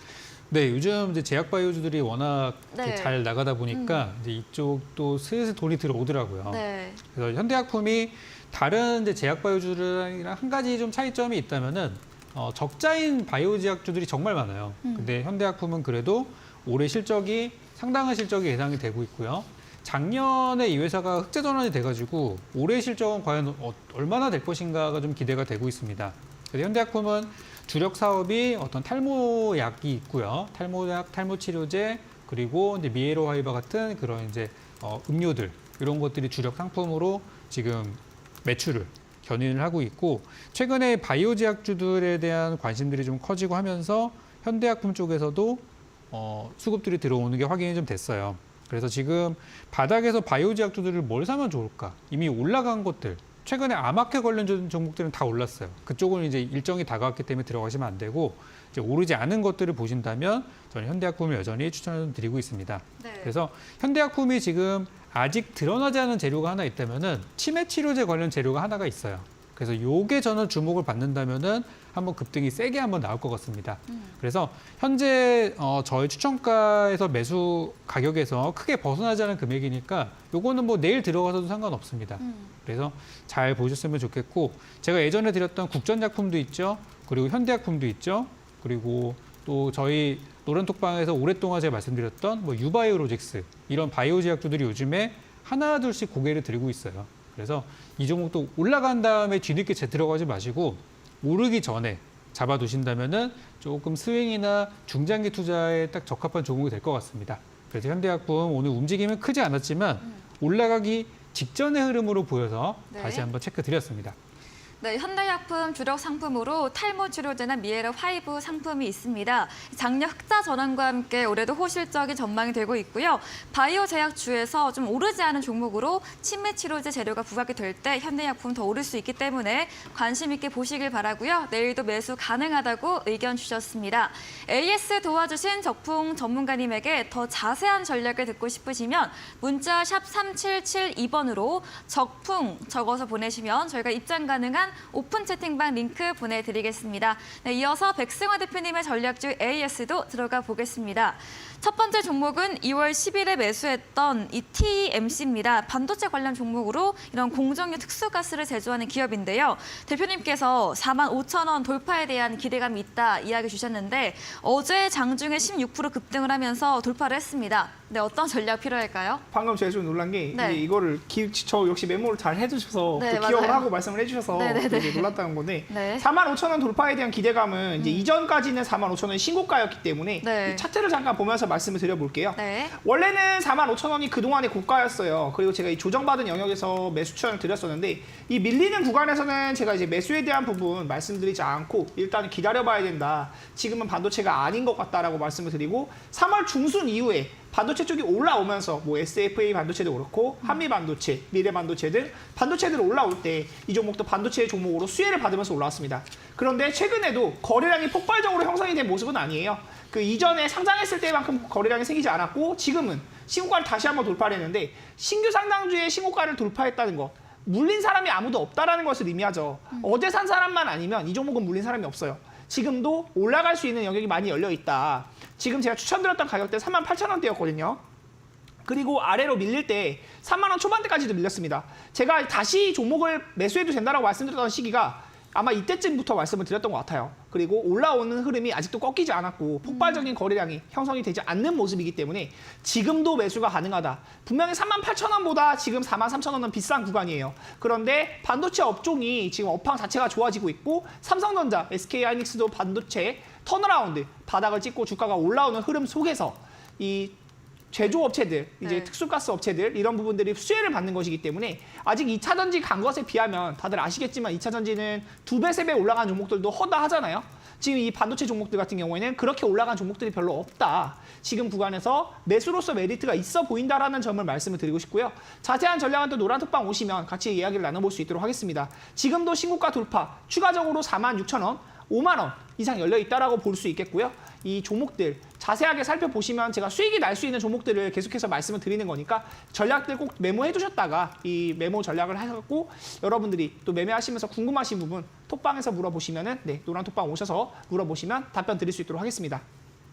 네, 요즘 이제 제약바이오주들이 워낙 네. 잘 나가다 보니까 이제 이쪽도 슬슬 돈이 들어오더라고요. 네. 그래서 현대약품이 다른 이제 제약바이오주들이랑 한 가지 좀 차이점이 있다면은 적자인 바이오제약주들이 정말 많아요. 근데 현대약품은 그래도 올해 실적이 상당한 실적이 예상이 되고 있고요. 작년에 이 회사가 흑자 전환이 돼가지고 올해 실적은 과연 얼마나 될 것인가가 좀 기대가 되고 있습니다. 그래서 현대약품은 주력 사업이 어떤 탈모약이 있고요. 탈모약, 탈모치료제, 그리고 이제 미에로 화이바 같은 그런 이제 음료들 이런 것들이 주력 상품으로 지금 매출을 견인을 하고 있고 최근에 바이오 제약주들에 대한 관심들이 좀 커지고 하면서 현대약품 쪽에서도 수급들이 들어오는 게 확인이 좀 됐어요. 그래서 지금 바닥에서 바이오 제약주들을 뭘 사면 좋을까? 이미 올라간 것들. 최근에 암학회 관련 종목들은 다 올랐어요. 그쪽은 이제 일정이 다가왔기 때문에 들어가시면 안 되고 이제 오르지 않은 것들을 보신다면 저는 현대약품을 여전히 추천을 드리고 있습니다. 네. 그래서 현대약품이 지금 아직 드러나지 않은 재료가 하나 있다면은 치매 치료제 관련 재료가 하나가 있어요. 그래서 요게 저는 주목을 받는다면은 한번 급등이 세게 한번 나올 것 같습니다. 그래서 현재 저희 추천가에서 매수 가격에서 크게 벗어나지 않은 금액이니까 요거는 뭐 내일 들어가서도 상관없습니다. 그래서 잘 보셨으면 좋겠고 제가 예전에 드렸던 국전약품도 있죠. 그리고 현대약품도 있죠. 그리고 또 저희 노란톡방에서 오랫동안 제가 말씀드렸던 뭐 유바이오로직스 이런 바이오 제약주들이 요즘에 하나 둘씩 고개를 들고 있어요. 그래서 이 종목도 올라간 다음에 뒤늦게 들어가지 마시고 오르기 전에 잡아두신다면은 조금 스윙이나 중장기 투자에 딱 적합한 종목이 될 것 같습니다. 그래서 현대약품 오늘 움직임은 크지 않았지만 올라가기 직전의 흐름으로 보여서 네. 다시 한번 체크 드렸습니다. 네, 현대약품 주력 상품으로 탈모 치료제나 미에르 화이브 상품이 있습니다. 작년 흑자 전환과 함께 올해도 호실적인 전망이 되고 있고요. 바이오 제약주에서 좀 오르지 않은 종목으로 치매 치료제 재료가 부각이 될 때 현대약품 더 오를 수 있기 때문에 관심 있게 보시길 바라고요. 내일도 매수 가능하다고 의견 주셨습니다. AS 도와주신 적풍 전문가님에게 더 자세한 전략을 듣고 싶으시면 문자 샵 3772번으로 적풍 적어서 보내시면 저희가 입장 가능한 오픈 채팅방 링크 보내드리겠습니다. 네, 이어서 백승화 대표님의 전략주 AS도 들어가 보겠습니다. 첫 번째 종목은 2월 10일에 매수했던 이 TMC입니다. 반도체 관련 종목으로 이런 공정유 특수가스를 제조하는 기업인데요. 대표님께서 45,000원 돌파에 대한 기대감이 있다 이야기 주셨는데 어제 장중에 16% 급등을 하면서 돌파를 했습니다. 네, 어떤 전략 필요할까요? 방금 제가 좀 놀란 게 네. 이제 이거를 저 역시 메모를 잘 해주셔서 네, 또 기억을 맞아요. 하고 말씀을 해주셔서 네네네. 되게 놀랐다는 건데 네. 45,000원 돌파에 대한 기대감은 이제 이전까지는 45,000원이 신고가였기 때문에 네. 이 차트를 잠깐 보면서 말씀을 드려볼게요. 네. 원래는 45,000원이 그동안의 고가였어요. 그리고 제가 이 조정받은 영역에서 매수 추천을 드렸었는데 이 밀리는 구간에서는 제가 이제 매수에 대한 부분 말씀드리지 않고 일단은 기다려봐야 된다. 지금은 반도체가 아닌 것 같다라고 말씀을 드리고 3월 중순 이후에 반도체 쪽이 올라오면서 뭐 SFA 반도체도 그렇고 한미 반도체, 미래 반도체 등 반도체들 올라올 때 이 종목도 반도체 종목으로 수혜를 받으면서 올라왔습니다. 그런데 최근에도 거래량이 폭발적으로 형성이 된 모습은 아니에요. 그 이전에 상장했을 때만큼 거래량이 생기지 않았고 지금은 신고가를 다시 한번 돌파를 했는데 신규 상장주의 신고가를 돌파했다는 거 물린 사람이 아무도 없다라는 것을 의미하죠. 어제 산 사람만 아니면 이 종목은 물린 사람이 없어요. 지금도 올라갈 수 있는 영역이 많이 열려 있다. 지금 제가 추천드렸던 가격대 38,000원대였거든요. 그리고 아래로 밀릴 때 3만 원 초반대까지도 밀렸습니다. 제가 다시 종목을 매수해도 된다라고 말씀드렸던 시기가 아마 이때쯤부터 말씀을 드렸던 것 같아요. 그리고 올라오는 흐름이 아직도 꺾이지 않았고 폭발적인 거래량이 형성이 되지 않는 모습이기 때문에 지금도 매수가 가능하다. 분명히 38,000원보다 지금 43,000원은 비싼 구간이에요. 그런데 반도체 업종이 지금 업황 자체가 좋아지고 있고 삼성전자, SK하이닉스도 반도체 턴어라운드 바닥을 찍고 주가가 올라오는 흐름 속에서 이 제조업체들, 이제 네. 특수가스 업체들 이런 부분들이 수혜를 받는 것이기 때문에 아직 2차 전지 간 것에 비하면 다들 아시겠지만 2차 전지는 2배, 3배 올라간 종목들도 허다하잖아요. 지금 이 반도체 종목들 같은 경우에는 그렇게 올라간 종목들이 별로 없다. 지금 구간에서 매수로서 메리트가 있어 보인다라는 점을 말씀을 드리고 싶고요. 자세한 전략은 또 노란톡방 오시면 같이 이야기를 나눠볼 수 있도록 하겠습니다. 지금도 신고가 돌파, 추가적으로 46,000원, 5만 원 이상 열려 있다라고 볼 수 있겠고요. 이 종목들 자세하게 살펴보시면 제가 수익이 날 수 있는 종목들을 계속해서 말씀을 드리는 거니까 전략들 꼭 메모해 두셨다가 이 메모 전략을 하셨고 여러분들이 또 매매하시면서 궁금하신 부분 톡방에서 물어보시면은 네, 노란 톡방 오셔서 물어보시면 답변 드릴 수 있도록 하겠습니다.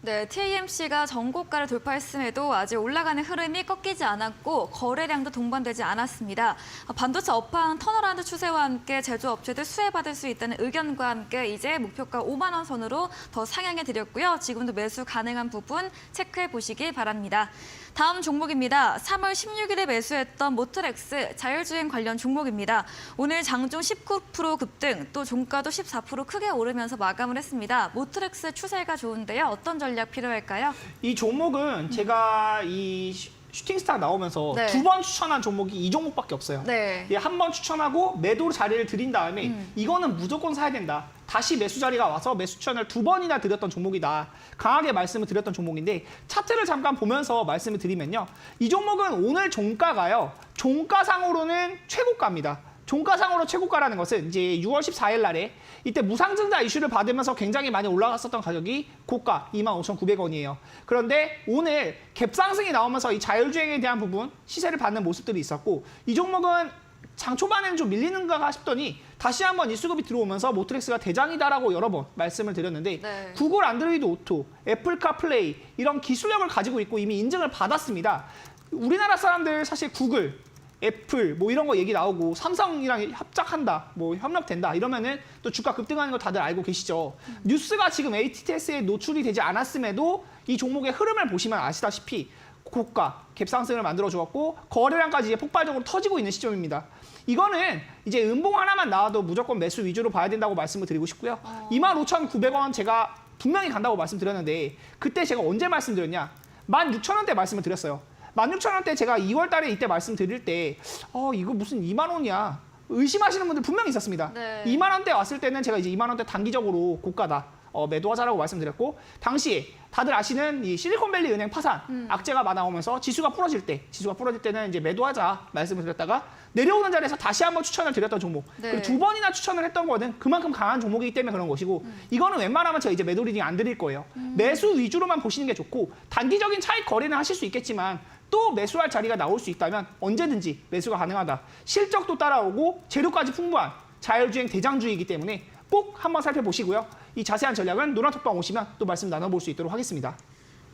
네, TAMC가 전고가를 돌파했음에도 아직 올라가는 흐름이 꺾이지 않았고 거래량도 동반되지 않았습니다. 반도체 업황 턴어라운드 추세와 함께 제조업체들 수혜받을 수 있다는 의견과 함께 이제 목표가 5만 원 선으로 더 상향해 드렸고요. 지금도 매수 가능한 부분 체크해 보시기 바랍니다. 다음 종목입니다. 3월 16일에 매수했던 모트렉스 자율주행 관련 종목입니다. 오늘 장중 19% 급등, 또 종가도 14% 크게 오르면서 마감을 했습니다. 모트렉스 추세가 좋은데요. 어떤 전략 필요할까요? 이 종목은 제가 이 슈팅스타 나오면서 네. 2번 추천한 종목이 이 종목밖에 없어요. 네. 예, 한 번 추천하고 매도 자리를 드린 다음에 이거는 무조건 사야 된다. 다시 매수 자리가 와서 매수 추천을 2번이나 드렸던 종목이다. 강하게 말씀을 드렸던 종목인데 차트를 잠깐 보면서 말씀을 드리면요. 이 종목은 오늘 종가가요. 종가상으로는 최고가입니다. 종가상으로 최고가라는 것은 이제 6월 14일 날에 이때 무상증자 이슈를 받으면서 굉장히 많이 올라갔었던 가격이 고가 25,900원이에요. 그런데 오늘 갭상승이 나오면서 이 자율주행에 대한 부분 시세를 받는 모습들이 있었고 이 종목은 장 초반에는 좀 밀리는가 싶더니 다시 한번 이 수급이 들어오면서 모트렉스가 대장이다라고 여러 번 말씀을 드렸는데 네. 구글 안드로이드 오토, 애플 카플레이 이런 기술력을 가지고 있고 이미 인증을 받았습니다. 우리나라 사람들 사실 구글 애플 뭐 이런 거 얘기 나오고 삼성이랑 합작한다, 뭐 협력된다 이러면은 또 주가 급등하는 거 다들 알고 계시죠. 뉴스가 지금 ATS에 노출이 되지 않았음에도 이 종목의 흐름을 보시면 아시다시피 고가 갭상승을 만들어 주었고 거래량까지 이제 폭발적으로 터지고 있는 시점입니다. 이거는 이제 음봉 하나만 나와도 무조건 매수 위주로 봐야 된다고 말씀을 드리고 싶고요. 25,900원 제가 분명히 간다고 말씀드렸는데 그때 제가 언제 말씀드렸냐? 16,000원대 말씀을 드렸어요. 16,000원대 제가 2월 달에 이때 말씀드릴 때 이거 무슨 2만 원이야. 의심하시는 분들 분명히 있었습니다. 네. 2만 원대 왔을 때는 제가 이제 2만 원대 단기적으로 고가다. 매도하자라고 말씀드렸고 당시에 다들 아시는 이 실리콘밸리 은행 파산 악재가 나오면서 지수가 부러질 때는 이제 매도하자 말씀을 드렸다가 내려오는 자리에서 다시 한번 추천을 드렸던 종목. 네. 그리고 2번이나 추천을 했던 거는 그만큼 강한 종목이기 때문에 그런 것이고 이거는 웬만하면 제가 이제 매도 리딩 안 드릴 거예요. 매수 위주로만 보시는 게 좋고 단기적인 차익 거래는 하실 수 있겠지만 또 매수할 자리가 나올 수 있다면 언제든지 매수가 가능하다. 실적도 따라오고 재료까지 풍부한 자율주행 대장주이기 때문에 꼭 한번 살펴보시고요. 이 자세한 전략은 노란톡방 오시면 또 말씀 나눠볼 수 있도록 하겠습니다.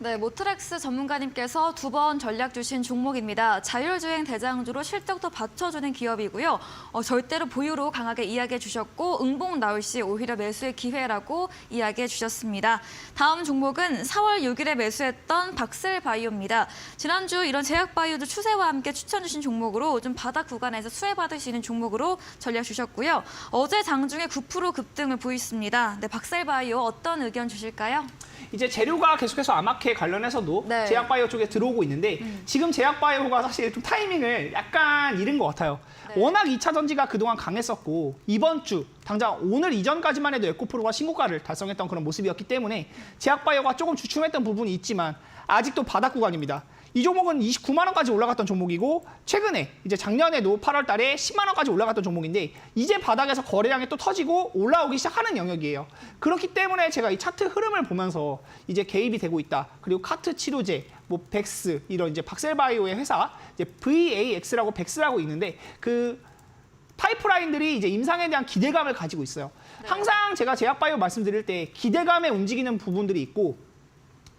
네, 모트렉스 전문가님께서 2번 전략 주신 종목입니다. 자율주행 대장주로 실적도 받쳐주는 기업이고요. 절대로 보유로 강하게 이야기해 주셨고 응봉 나올 시 오히려 매수의 기회라고 이야기해 주셨습니다. 다음 종목은 4월 6일에 매수했던 박셀바이오입니다. 지난주 이런 제약바이오도 추세와 함께 추천 주신 종목으로 좀 바닥 구간에서 수혜받을 수 있는 종목으로 전략 주셨고요. 어제 장중에 9% 급등을 보였습니다. 네, 박셀바이오 어떤 의견 주실까요? 이제 재료가 계속해서 아마케 관련해서도 네. 제약바이오 쪽에 들어오고 있는데 지금 제약바이오가 사실 좀 타이밍을 약간 잃은 것 같아요. 네. 워낙 2차 전지가 그동안 강했었고 이번 주 당장 오늘 이전까지만 해도 에코프로가 신고가를 달성했던 그런 모습이었기 때문에 제약바이오가 조금 주춤했던 부분이 있지만 아직도 바닥 구간입니다. 이 종목은 29만 원까지 올라갔던 종목이고 최근에 이제 작년에도 8월 달에 10만 원까지 올라갔던 종목인데 이제 바닥에서 거래량이 또 터지고 올라오기 시작하는 영역이에요. 그렇기 때문에 제가 이 차트 흐름을 보면서 이제 개입이 되고 있다. 그리고 카트 치료제, 뭐 백스 이런 이제 박셀바이오의 회사 이제 VAX라고 백스라고 있는데 그 파이프라인들이 이제 임상에 대한 기대감을 가지고 있어요. 항상 제가 제약바이오 말씀드릴 때 기대감에 움직이는 부분들이 있고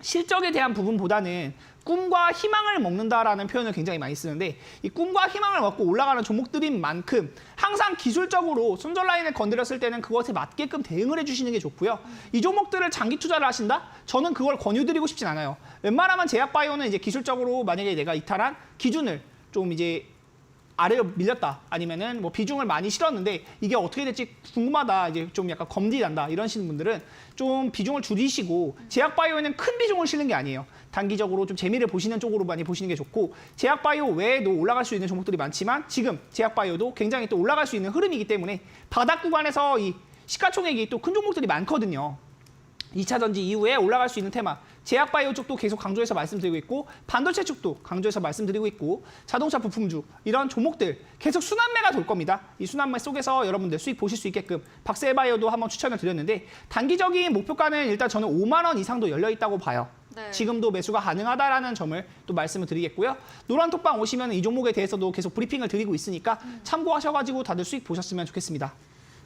실적에 대한 부분보다는 꿈과 희망을 먹는다라는 표현을 굉장히 많이 쓰는데 이 꿈과 희망을 먹고 올라가는 종목들인 만큼 항상 기술적으로 손절라인을 건드렸을 때는 그것에 맞게끔 대응을 해주시는 게 좋고요. 이 종목들을 장기 투자를 하신다? 저는 그걸 권유드리고 싶진 않아요. 웬만하면 제약바이오는 이제 기술적으로 만약에 내가 이탈한 기준을 좀 이제 아래로 밀렸다. 아니면은 뭐 비중을 많이 실었는데 이게 어떻게 될지 궁금하다. 이제 좀 약간 검디 난다. 이러시는 분들은 좀 비중을 줄이시고 제약바이오에는 큰 비중을 실는 게 아니에요. 단기적으로 좀 재미를 보시는 쪽으로 많이 보시는 게 좋고 제약바이오 외에도 올라갈 수 있는 종목들이 많지만 지금 제약바이오도 굉장히 또 올라갈 수 있는 흐름이기 때문에 바닥 구간에서 이 시가총액이 또 큰 종목들이 많거든요. 2차 전지 이후에 올라갈 수 있는 테마 제약바이오 쪽도 계속 강조해서 말씀드리고 있고 반도체 쪽도 강조해서 말씀드리고 있고 자동차 부품주 이런 종목들 계속 순환매가 돌 겁니다. 이 순환매 속에서 여러분들 수익 보실 수 있게끔 박셀바이오도 한번 추천을 드렸는데 단기적인 목표가는 일단 저는 5만 원 이상도 열려 있다고 봐요. 네. 지금도 매수가 가능하다라는 점을 또 말씀을 드리겠고요. 노란톡방 오시면 이 종목에 대해서도 계속 브리핑을 드리고 있으니까 참고하셔가지고 다들 수익 보셨으면 좋겠습니다.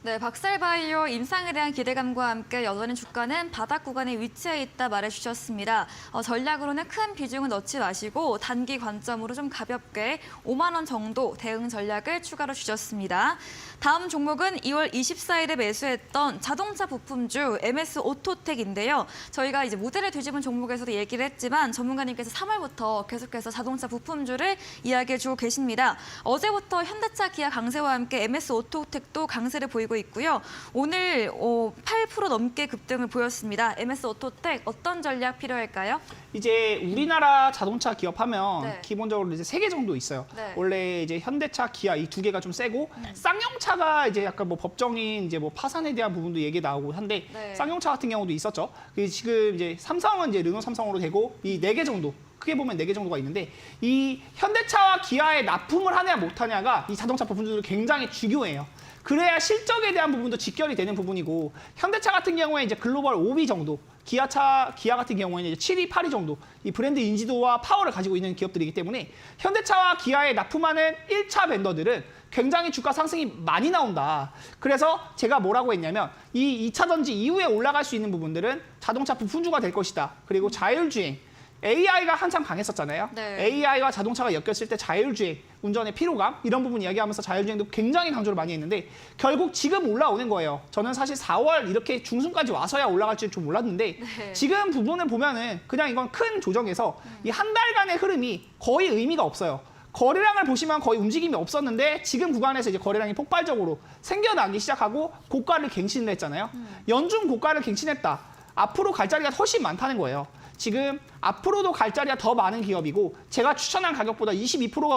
네, 박셀바이오 임상에 대한 기대감과 함께 여전히 주가는 바닥 구간에 위치해 있다 말해주셨습니다. 전략으로는 큰 비중은 넣지 마시고 단기 관점으로 좀 가볍게 5만 원 정도 대응 전략을 추가로 주셨습니다. 다음 종목은 2월 24일에 매수했던 자동차 부품주 MS 오토텍인데요. 저희가 이제 모델을 뒤집은 종목에서도 얘기를 했지만 전문가님께서 3월부터 계속해서 자동차 부품주를 이야기해주고 계십니다. 어제부터 현대차, 기아 강세와 함께 MS 오토텍도 강세를 보이고 있고요. 오늘 8% 넘게 급등을 보였습니다. MS 오토텍 어떤 전략 필요할까요? 이제 우리나라 자동차 기업하면 네. 기본적으로 이제 3개 정도 있어요. 네. 원래 이제 현대차, 기아 이 2개가 좀 세고 쌍용차가 이제 약간 뭐 법정인 이제 뭐 파산에 대한 부분도 얘기 나오고 한데 네. 쌍용차 같은 경우도 있었죠. 지금 이제 삼성은 이제 르노 삼성으로 되고 이 4개 정도 크게 보면 4개 정도가 있는데 이 현대차와 기아에 납품을 하냐 못하냐가 이 자동차 부품들도 굉장히 중요해요. 그래야 실적에 대한 부분도 직결이 되는 부분이고 현대차 같은 경우에 이제 글로벌 5위 정도, 기아 같은 경우에는 이제 7위, 8위 정도 이 브랜드 인지도와 파워를 가지고 있는 기업들이기 때문에 현대차와 기아에 납품하는 1차 벤더들은 굉장히 주가 상승이 많이 나온다. 그래서 제가 뭐라고 했냐면 이 2차 전지 이후에 올라갈 수 있는 부분들은 자동차 부품주가 될 것이다. 그리고 자율주행. AI가 한참 강했었잖아요. 네. AI와 자동차가 엮였을 때 자율주행, 운전의 피로감 이런 부분 이야기하면서 자율주행도 굉장히 강조를 많이 했는데 결국 지금 올라오는 거예요. 저는 사실 4월 이렇게 중순까지 와서야 올라갈 줄 좀 몰랐는데 네. 지금 부분을 보면은 그냥 이건 큰 조정에서 이 한 달간의 흐름이 거의 의미가 없어요. 거래량을 보시면 거의 움직임이 없었는데 지금 구간에서 이제 거래량이 폭발적으로 생겨나기 시작하고 고가를 갱신을 했잖아요. 연중 고가를 갱신했다. 앞으로 갈 자리가 훨씬 많다는 거예요. 지금 앞으로도 갈 자리가 더 많은 기업이고 제가 추천한 가격보다 22%가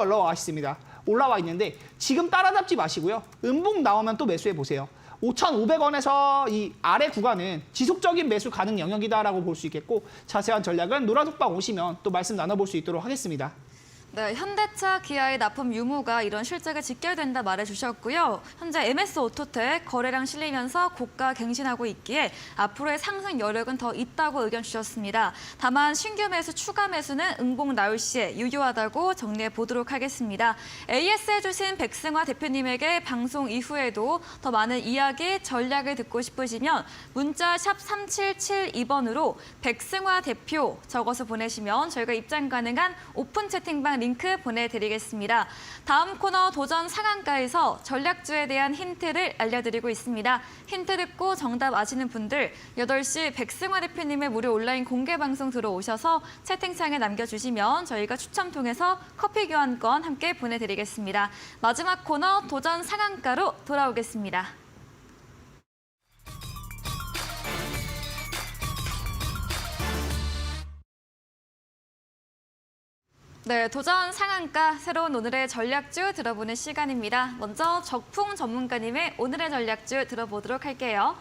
올라와 있는데 지금 따라잡지 마시고요. 음봉 나오면 또 매수해 보세요. 5,500원에서 이 아래 구간은 지속적인 매수 가능 영역이다라고 볼 수 있겠고 자세한 전략은 노란톡방 오시면 또 말씀 나눠볼 수 있도록 하겠습니다. 네, 현대차, 기아의 납품 유무가 이런 실적에 직결된다 말해주셨고요. 현재 MS 오토텍 거래량 실리면서 고가 갱신하고 있기에 앞으로의 상승 여력은 더 있다고 의견 주셨습니다. 다만 신규 매수, 추가 매수는 응봉 나올 시에 유효하다고 정리해 보도록 하겠습니다. AS 해주신 백승화 대표님에게 방송 이후에도 더 많은 이야기, 전략을 듣고 싶으시면 문자 샵 3772번으로 백승화 대표 적어서 보내시면 저희가 입장 가능한 오픈 채팅방 링크 보내드리겠습니다. 다음 코너 도전 상한가에서 전략주에 대한 힌트를 알려드리고 있습니다. 힌트 듣고 정답 아시는 분들 8시 백승화 대표님의 무료 온라인 공개 방송 들어오셔서 채팅창에 남겨주시면 저희가 추첨 통해서 커피 교환권 함께 보내드리겠습니다. 마지막 코너 도전 상한가로 돌아오겠습니다. 네, 도전 상한가 새로운 오늘의 전략주 들어보는 시간입니다. 먼저 적풍 전문가님의 오늘의 전략주 들어보도록 할게요.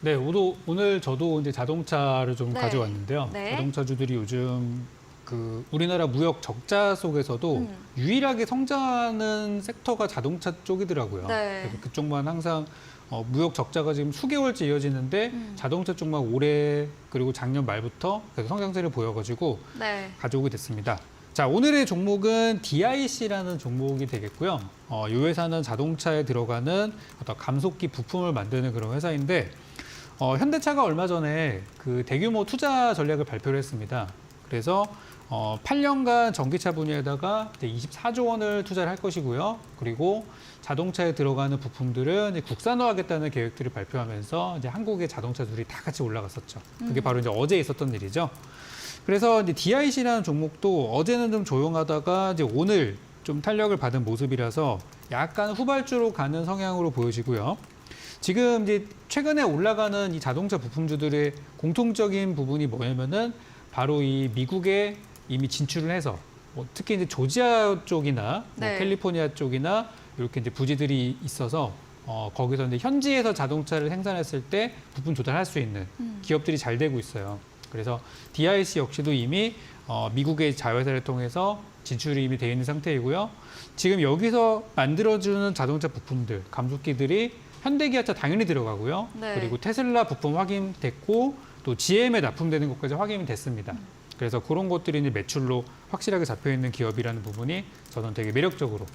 네, 오늘 저도 이제 자동차를 좀 네. 가져왔는데요. 네. 자동차주들이 요즘 그 우리나라 무역 적자 속에서도 유일하게 성장하는 섹터가 자동차 쪽이더라고요. 네. 그래서 그쪽만 항상 무역 적자가 지금 수개월째 이어지는데 자동차 쪽만 올해 그리고 작년 말부터 계속 성장세를 보여가지고 네. 가져오게 됐습니다. 자, 오늘의 종목은 DIC라는 종목이 되겠고요. 이 회사는 자동차에 들어가는 어떤 감속기 부품을 만드는 그런 회사인데 현대차가 얼마 전에 그 대규모 투자 전략을 발표를 했습니다. 그래서 8년간 전기차 분야에다가 24조 원을 투자를 할 것이고요. 그리고 자동차에 들어가는 부품들은 이제 국산화하겠다는 계획들을 발표하면서 이제 한국의 자동차들이 다 같이 올라갔었죠. 그게 바로 이제 어제 있었던 일이죠. 그래서 이제 DIC라는 종목도 어제는 좀 조용하다가 이제 오늘 좀 탄력을 받은 모습이라서 약간 후발주로 가는 성향으로 보여지고요. 지금 이제 최근에 올라가는 이 자동차 부품주들의 공통적인 부분이 뭐냐면은 바로 이 미국에 이미 진출을 해서 뭐 특히 이제 조지아 쪽이나 뭐 네. 캘리포니아 쪽이나 이렇게 이제 부지들이 있어서 거기서 이제 현지에서 자동차를 생산했을 때 부품 조달할 수 있는 기업들이 잘 되고 있어요. 그래서 DIC 역시도 이미 미국의 자회사를 통해서 진출이 이미 되어 있는 상태이고요. 지금 여기서 만들어주는 자동차 부품들, 감속기들이 현대기아차 당연히 들어가고요. 네. 그리고 테슬라 부품 확인됐고 또 GM에 납품되는 것까지 확인이 됐습니다. 그래서 그런 것들이 이제 매출로 확실하게 잡혀 있는 기업이라는 부분이 저는 되게 매력적으로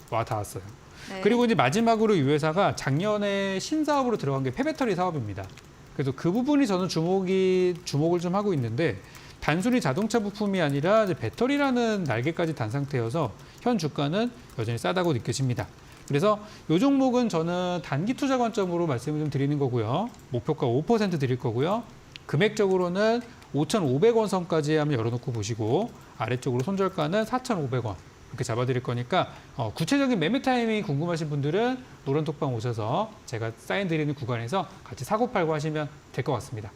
와 닿았어요. 네. 그리고 이제 마지막으로 이 회사가 작년에 신사업으로 들어간 게 폐배터리 사업입니다. 그래서 그 부분이 저는 주목을 좀 하고 있는데 단순히 자동차 부품이 아니라 이제 배터리라는 날개까지 단 상태여서 현 주가는 여전히 싸다고 느껴집니다. 그래서 이 종목은 저는 단기 투자 관점으로 말씀을 좀 드리는 거고요. 목표가 5% 드릴 거고요. 금액적으로는 5,500원 선까지 한번 열어놓고 보시고 아래쪽으로 손절가는 4,500원 이렇게 잡아드릴 거니까 구체적인 매매 타이밍이 궁금하신 분들은 노란톡방 오셔서 제가 사인 드리는 구간에서 같이 사고팔고 하시면 될 것 같습니다.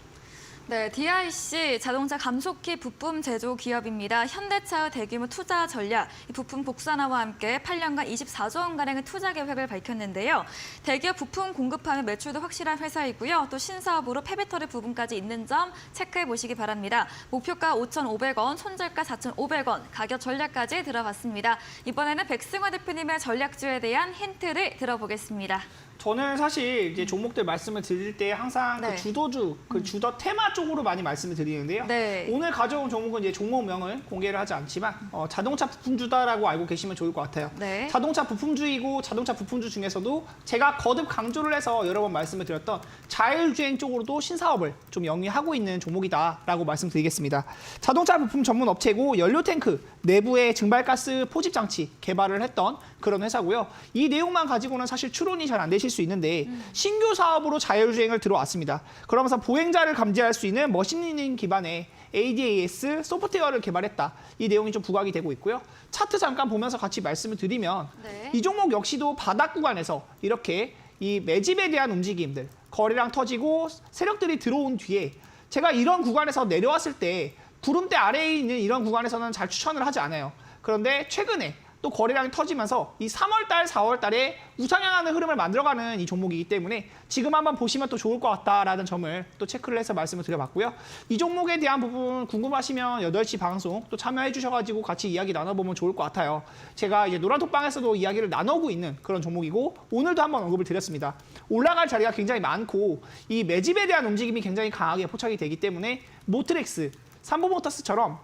네, DIC 자동차 감속기 부품 제조 기업입니다. 현대차의 대규모 투자 전략, 이 부품 복산화와 함께 8년간 24조 원가량의 투자 계획을 밝혔는데요. 대기업 부품 공급하면 매출도 확실한 회사이고요. 또 신사업으로 폐배터리 부분까지 있는 점 체크해 보시기 바랍니다. 목표가 5,500원, 손절가 4,500원, 가격 전략까지 들어봤습니다. 이번에는 백승화 대표님의 전략주에 대한 힌트를 들어보겠습니다. 저는 사실 이제 종목들 말씀을 드릴 때 항상 네. 그 주도주, 그 주도 테마 쪽으로 많이 말씀을 드리는데요. 네. 오늘 가져온 종목은 이제 종목명을 공개를 하지 않지만 자동차 부품주다라고 알고 계시면 좋을 것 같아요. 네. 자동차 부품주이고 자동차 부품주 중에서도 제가 거듭 강조를 해서 여러 번 말씀을 드렸던 자율주행 쪽으로도 신사업을 좀 영위하고 있는 종목이다라고 말씀드리겠습니다. 자동차 부품 전문 업체고 연료 탱크 내부에 증발가스 포집 장치 개발을 했던 그런 회사고요. 이 내용만 가지고는 사실 추론이 잘 안 되실 수 있는데 신규 사업으로 자율주행을 들어왔습니다. 그러면서 보행자를 감지할 수 있는 머신러닝 기반의 ADAS 소프트웨어를 개발했다. 이 내용이 좀 부각이 되고 있고요. 차트 잠깐 보면서 같이 말씀을 드리면 네. 이 종목 역시도 바닥 구간에서 이렇게 이 매집에 대한 움직임들, 거래량 터지고 세력들이 들어온 뒤에 제가 이런 구간에서 내려왔을 때 구름대 아래에 있는 이런 구간에서는 잘 추천을 하지 않아요. 그런데 최근에 또 거래량이 터지면서 이 3월달, 4월달에 우상향하는 흐름을 만들어가는 이 종목이기 때문에 지금 한번 보시면 또 좋을 것 같다라는 점을 또 체크를 해서 말씀을 드려봤고요. 이 종목에 대한 부분 궁금하시면 8시 방송 또 참여해 주셔가지고 같이 이야기 나눠보면 좋을 것 같아요. 제가 이제 노란톡방에서도 이야기를 나누고 있는 그런 종목이고 오늘도 한번 언급을 드렸습니다. 올라갈 자리가 굉장히 많고 이 매집에 대한 움직임이 굉장히 강하게 포착이 되기 때문에 모트렉스, 삼보모터스처럼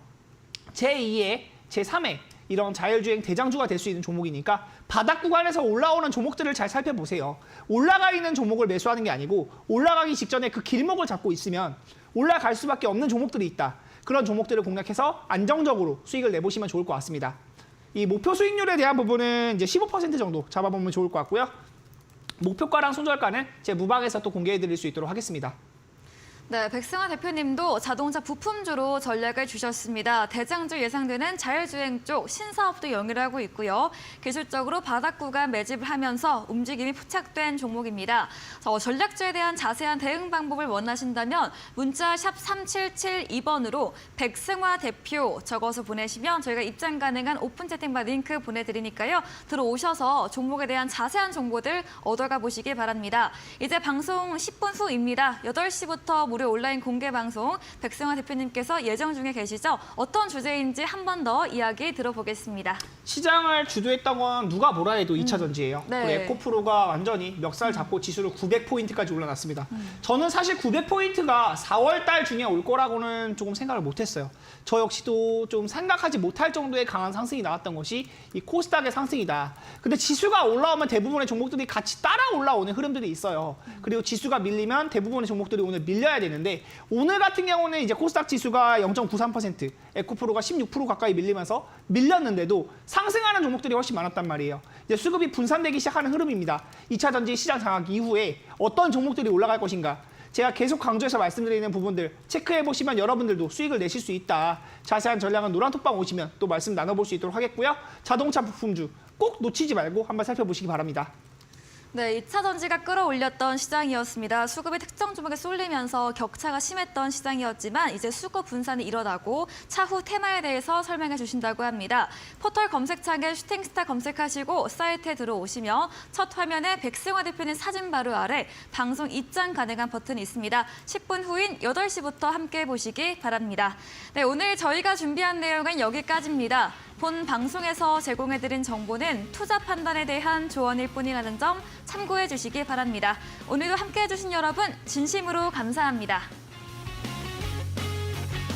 제2의, 제3의 이런 자율주행 대장주가 될 수 있는 종목이니까 바닥 구간에서 올라오는 종목들을 잘 살펴보세요. 올라가 있는 종목을 매수하는 게 아니고 올라가기 직전에 그 길목을 잡고 있으면 올라갈 수밖에 없는 종목들이 있다. 그런 종목들을 공략해서 안정적으로 수익을 내보시면 좋을 것 같습니다. 이 목표 수익률에 대한 부분은 이제 15% 정도 잡아보면 좋을 것 같고요. 목표가랑 손절가는 제 무방에서 또 공개해 드릴 수 있도록 하겠습니다. 네, 백승화 대표님도 자동차 부품주로 전략을 주셨습니다. 대장주 예상되는 자율주행 쪽 신사업도 영위를 하고 있고요. 기술적으로 바닥 구간 매집을 하면서 움직임이 포착된 종목입니다. 전략주에 대한 자세한 대응 방법을 원하신다면 문자 샵 3772번으로 백승화 대표 적어서 보내시면 저희가 입장 가능한 오픈 채팅방 링크 보내드리니까요. 들어오셔서 종목에 대한 자세한 정보들 얻어가 보시기 바랍니다. 이제 방송 10분 후입니다. 8시부터 무료 온라인 공개 방송 백승화 대표님께서 예정 중에 계시죠? 어떤 주제인지 한 번 더 이야기 들어보겠습니다. 시장을 주도했던 건 누가 뭐라 해도 2차 전지예요. 네. 우리 에코프로가 완전히 멱살 잡고 지수를 900포인트까지 올라놨습니다. 저는 사실 900포인트가 4월 달 중에 올 거라고는 조금 생각을 못했어요. 저 역시도 좀 생각하지 못할 정도의 강한 상승이 나왔던 것이 이 코스닥의 상승이다. 근데 지수가 올라오면 대부분의 종목들이 같이 따라 올라오는 흐름들이 있어요. 그리고 지수가 밀리면 대부분의 종목들이 오늘 밀려야 되는데 오늘 같은 경우는 이제 코스닥 지수가 0.93%, 에코프로가 16% 가까이 밀리면서 밀렸는데도 상승하는 종목들이 훨씬 많았단 말이에요. 이제 수급이 분산되기 시작하는 흐름입니다. 2차 전지 시장 장악 이후에 어떤 종목들이 올라갈 것인가. 제가 계속 강조해서 말씀드리는 부분들 체크해 보시면 여러분들도 수익을 내실 수 있다. 자세한 전략은 노란톡방 오시면 또 말씀 나눠볼 수 있도록 하겠고요. 자동차 부품주 꼭 놓치지 말고 한번 살펴보시기 바랍니다. 네, 2차 전지가 끌어올렸던 시장이었습니다. 수급이 특정 종목에 쏠리면서 격차가 심했던 시장이었지만 이제 수급 분산이 일어나고 차후 테마에 대해서 설명해 주신다고 합니다. 포털 검색창에 슈팅스타 검색하시고 사이트에 들어오시면 첫 화면에 백승화 대표님 사진 바로 아래 방송 입장 가능한 버튼이 있습니다. 10분 후인 8시부터 함께 보시기 바랍니다. 네, 오늘 저희가 준비한 내용은 여기까지입니다. 본 방송에서 제공해드린 정보는 투자 판단에 대한 조언일 뿐이라는 점 참고해 주시기 바랍니다. 오늘도 함께해 주신 여러분 진심으로 감사합니다.